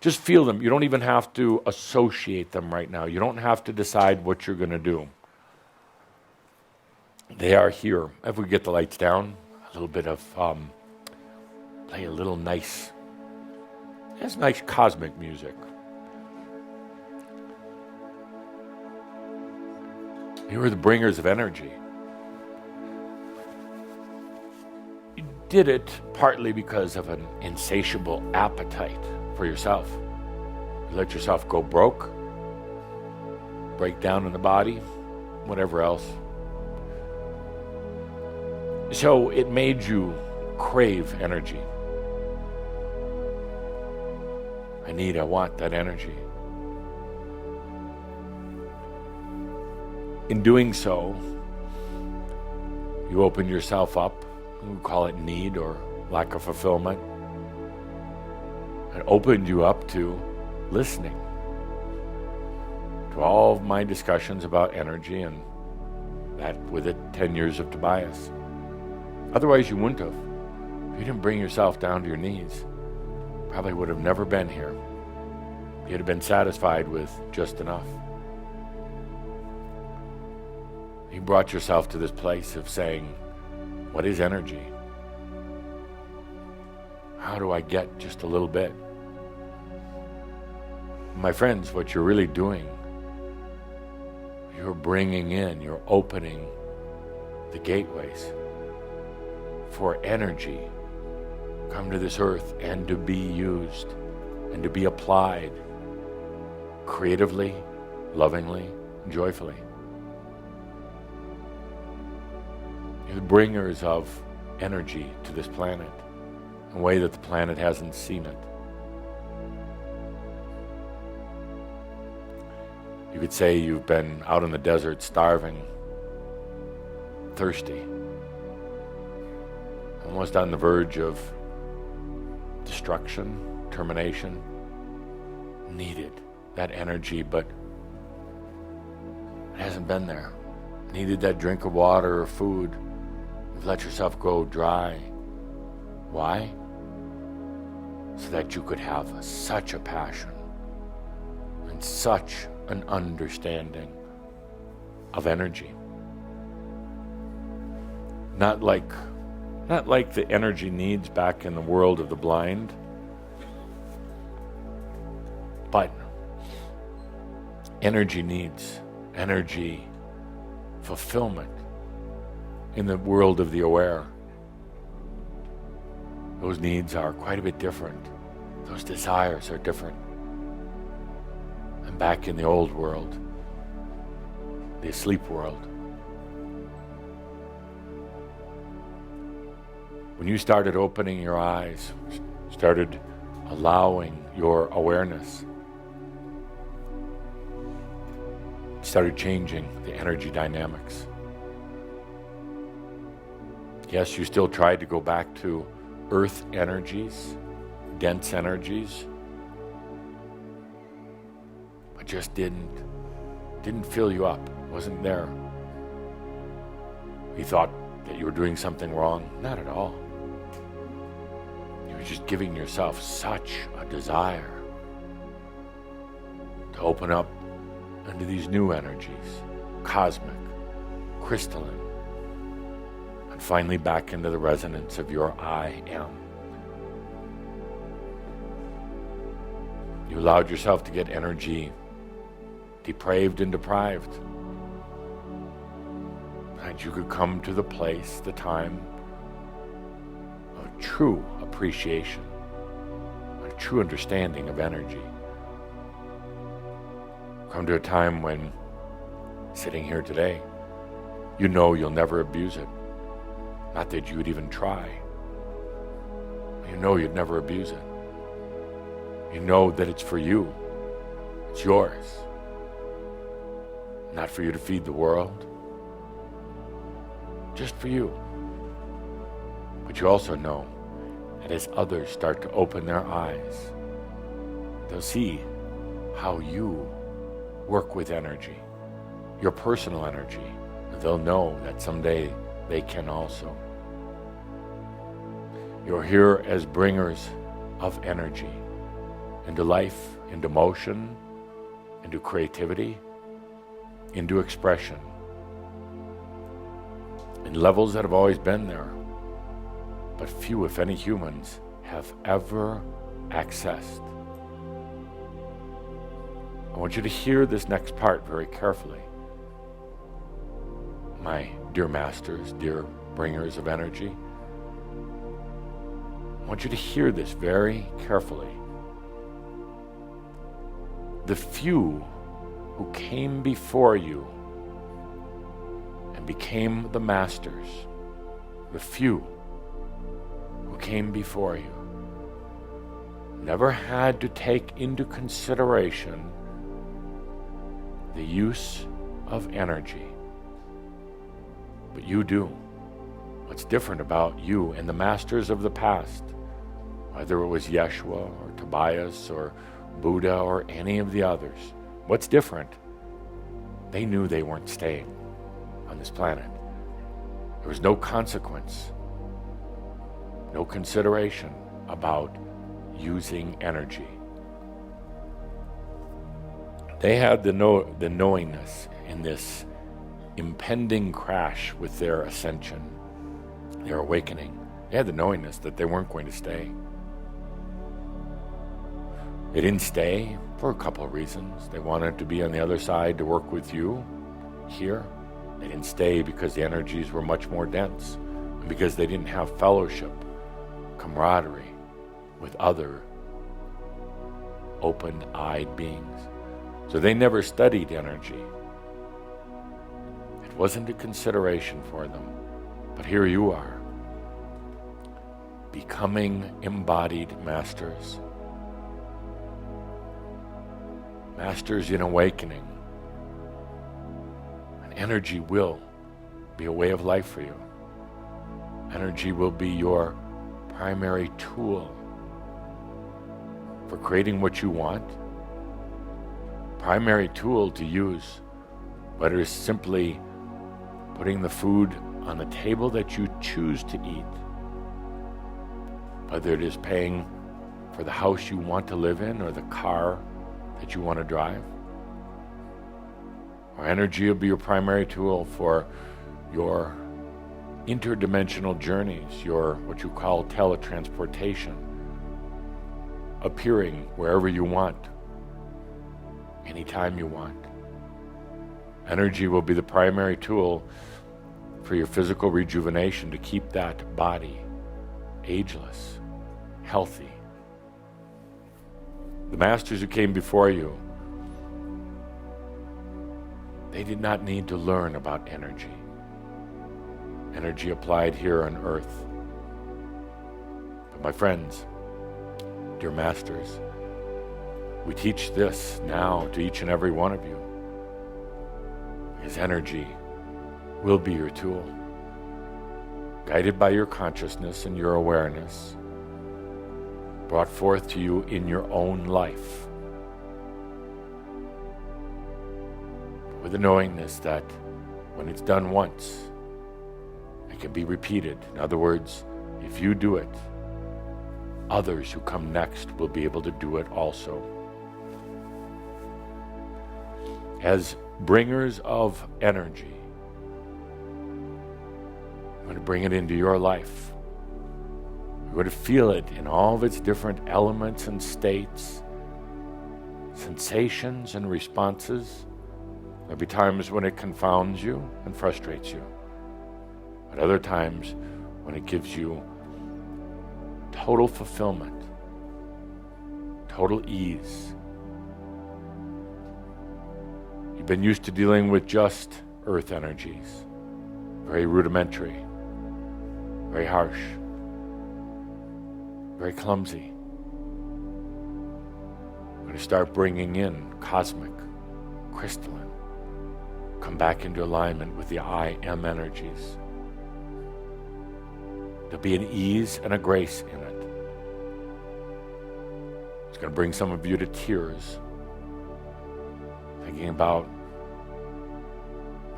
Just feel them. You don't even have to associate them right now. You don't have to decide what you're going to do. They are here. If we get the lights down, a little bit of, play a little nice, it's nice cosmic music. You are the bringers of energy. You did it partly because of an insatiable appetite for yourself. You let yourself go broke, break down in the body, whatever else. So it made you crave energy. I want that energy. In doing so, you opened yourself up. We call it need or lack of fulfillment. It opened you up to listening to all of my discussions about energy, and that with it 10 years of Tobias. Otherwise, you wouldn't have. If you didn't bring yourself down to your knees, probably would have never been here. You'd have been satisfied with just enough. You brought yourself to this place of saying, what is energy? How do I get just a little bit? My friends, what you're really doing, you're bringing in, you're opening the gateways for energy come to this earth and to be used and to be applied creatively, lovingly, and joyfully. You're the bringers of energy to this planet in a way that the planet hasn't seen it. You could say you've been out in the desert starving, thirsty, almost on the verge of destruction, termination. Needed that energy, but it hasn't been there. Needed that drink of water or food. You've let yourself go dry. Why? So that you could have such a passion and such an understanding of energy. Not like the energy needs back in the world of the blind, but energy needs, energy fulfillment in the world of the aware. Those needs are quite a bit different. Those desires are different. And back in the old world, the asleep world, when you started opening your eyes, started allowing your awareness, started changing the energy dynamics. Yes, you still tried to go back to earth energies, dense energies, but just didn't fill you up, wasn't there. You thought that you were doing something wrong. Not at all. You were just giving yourself such a desire to open up into these new energies, cosmic, crystalline, and finally back into the resonance of your I am. You allowed yourself to get energy depraved and deprived, and you could come to the place, the time of true appreciation, a true understanding of energy. Come to a time when, sitting here today, you know you'll never abuse it. Not that you would even try. You know you'd never abuse it. You know that it's for you. It's yours. Not for you to feed the world. Just for you. But you also know that as others start to open their eyes, they'll see how you work with energy, your personal energy. They'll know that someday they can also. You're here as bringers of energy into life, into motion, into creativity, into expression, in levels that have always been there, but few, if any, humans have ever accessed. I want you to hear this next part very carefully. My dear masters, dear bringers of energy, I want you to hear this very carefully. The few who came before you and became the masters, the few who came before you, never had to take into consideration the use of energy. But you do. What's different about you and the masters of the past, whether it was Yeshua or Tobias or Buddha or any of the others, what's different? They knew they weren't staying on this planet. There was no consequence, no consideration about using energy. They had the knowingness in this impending crash with their ascension, their awakening. They had the knowingness that they weren't going to stay. They didn't stay for a couple of reasons. They wanted to be on the other side to work with you here. They didn't stay because the energies were much more dense and because they didn't have fellowship, camaraderie with other open-eyed beings. So they never studied energy. It wasn't a consideration for them. But here you are, becoming embodied masters. Masters in awakening, Energy will be a way of life for you. Energy will be your primary tool for creating what you want. Primary tool to use, whether it's simply putting the food on the table that you choose to eat, whether it is paying for the house you want to live in or the car that you want to drive. Or energy will be your primary tool for your interdimensional journeys, your what you call teletransportation, appearing wherever you want, anytime you want. Energy will be the primary tool for your physical rejuvenation to keep that body ageless, healthy. The masters who came before you, they did not need to learn about energy. Energy applied here on earth. But my friends, dear masters, we teach this now to each and every one of you. His energy will be your tool, guided by your consciousness and your awareness, brought forth to you in your own life, with the knowingness that when it's done once, it can be repeated. In other words, if you do it, others who come next will be able to do it also. As bringers of energy, you're going to bring it into your life. You're going to feel it in all of its different elements and states, sensations and responses. There'll be times when it confounds you and frustrates you, but other times when it gives you total fulfillment, total ease. You've been used to dealing with just earth energies, very rudimentary, very harsh, very clumsy. We're going to start bringing in cosmic, crystalline, come back into alignment with the I am energies. There'll be an ease and a grace in it. It's going to bring some of you to tears, thinking about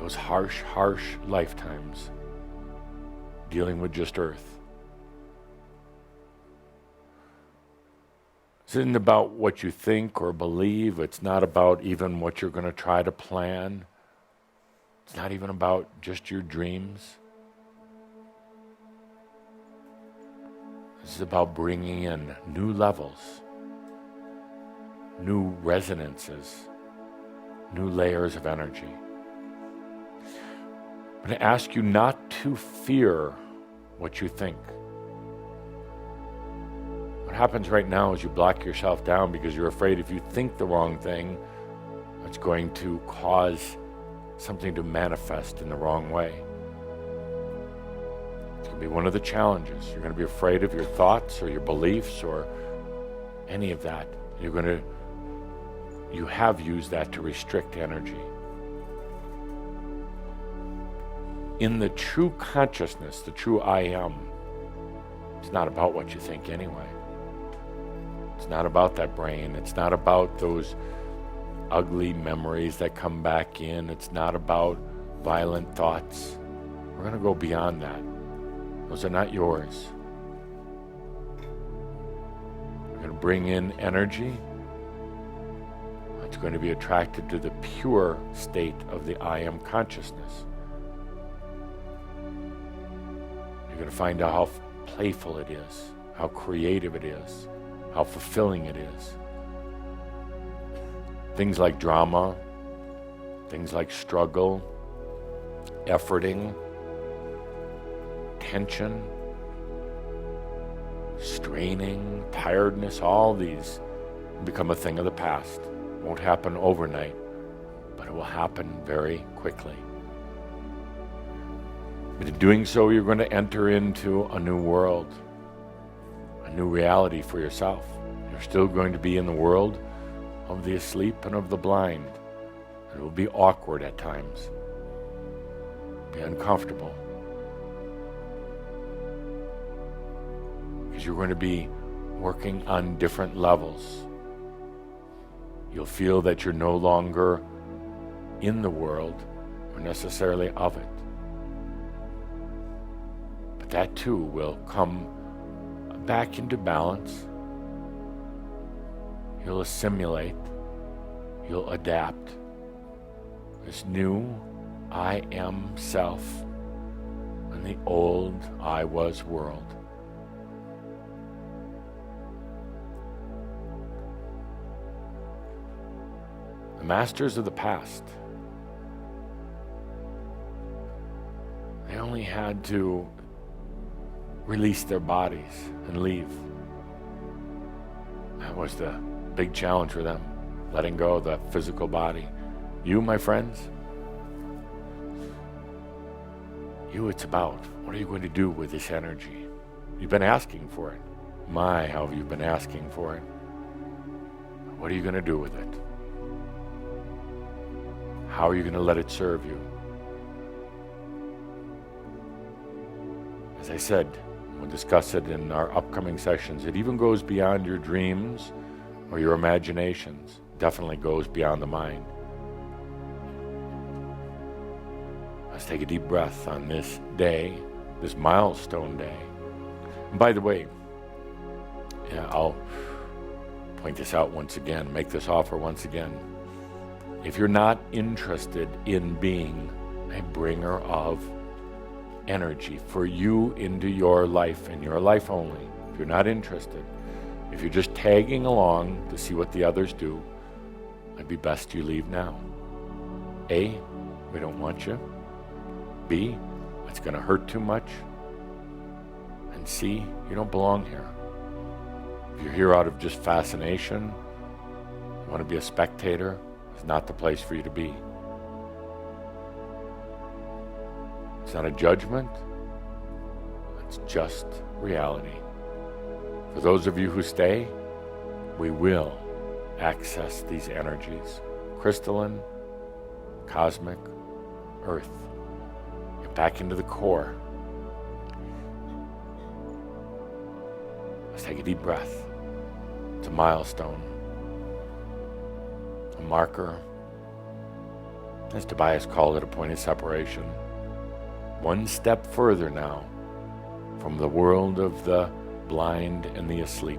those harsh lifetimes dealing with just earth. This isn't about what you think or believe. It's not about even what you're going to try to plan. It's not even about just your dreams. This is about bringing in new levels, new resonances, new layers of energy. I'm going to ask you not to fear what you think. What happens right now is you block yourself down because you're afraid if you think the wrong thing, it's going to cause something to manifest in the wrong way. It's going to be one of the challenges. You're going to be afraid of your thoughts or your beliefs or any of that. You have used that to restrict energy. In the true consciousness, the true I am, it's not about what you think anyway. It's not about that brain. It's not about those ugly memories that come back in. It's not about violent thoughts. We're going to go beyond that. Those are not yours. We're going to bring in energy. It's going to be attracted to the pure state of the I am consciousness. You're going to find out how playful it is, how creative it is, how fulfilling it is. Things like drama, things like struggle, efforting, tension, straining, tiredness, all these become a thing of the past. It won't happen overnight, but it will happen very quickly. But in doing so, you're going to enter into a new world, a new reality for yourself. You're still going to be in the world of the asleep and of the blind. It will be awkward at times. be uncomfortable. Because you're going to be working on different levels. You'll feel that you're no longer in the world or necessarily of it. But that too will come back into balance. You'll assimilate. You'll adapt. This new I am self and the old I was world. The masters of the past, they only had to release their bodies and leave. That was the big challenge for them, letting go of the physical body. You, my friends, you, it's about what are you going to do with this energy? You've been asking for it. My, how have you been asking for it? What are you going to do with it? How are you going to let it serve you? As I said, we'll discuss it in our upcoming sessions. It even goes beyond your dreams or your imaginations. Definitely goes beyond the mind. Let's take a deep breath on this day, this milestone day. And by the way, I'll point this out once again, make this offer once again. If you're not interested in being a bringer of energy for you into your life and your life only, if you're not interested, if you're just tagging along to see what the others do, it'd be best you leave now. A, we don't want you. B, it's going to hurt too much. And C, you don't belong here. If you're here out of just fascination, you want to be a spectator, it's not the place for you to be. It's not a judgment. It's just reality. For those of you who stay, we will access these energies. Crystalline, cosmic, earth. Get back into the core. Let's take a deep breath. It's a milestone. A marker, as Tobias called it, a point of separation. One step further now from the world of the blind and the asleep.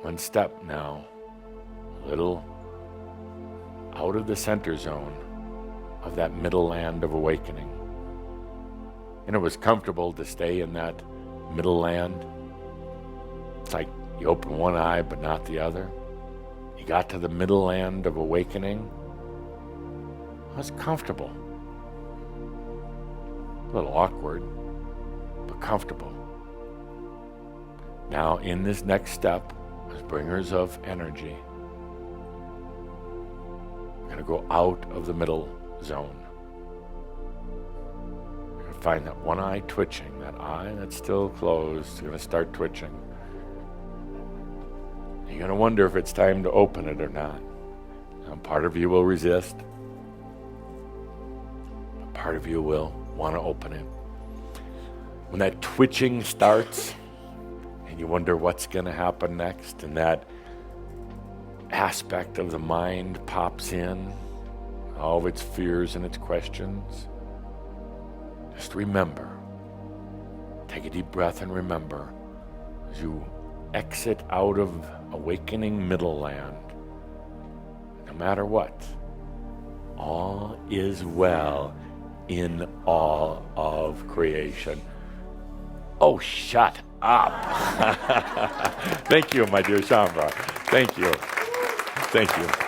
One step now, a little out of the center zone of that middle land of awakening. And it was comfortable to stay in that middle land. It's like you open one eye but not the other. You got to the middle land of awakening. It was comfortable. A little awkward, but comfortable. Now in this next step, as bringers of energy, we're going to go out of the middle zone. We're going to find that one eye twitching, that eye that's still closed, is going to start twitching. You're going to wonder if it's time to open it or not. Now, part of you will resist. Part of you will want to open it. When that twitching starts, and you wonder what's going to happen next, and that aspect of the mind pops in, all of its fears and its questions, just remember, take a deep breath and remember, as you exit out of awakening middle land, no matter what, all is well in all of creation. Oh, shut up. Thank you, my dear Shambha. Thank you. Thank you.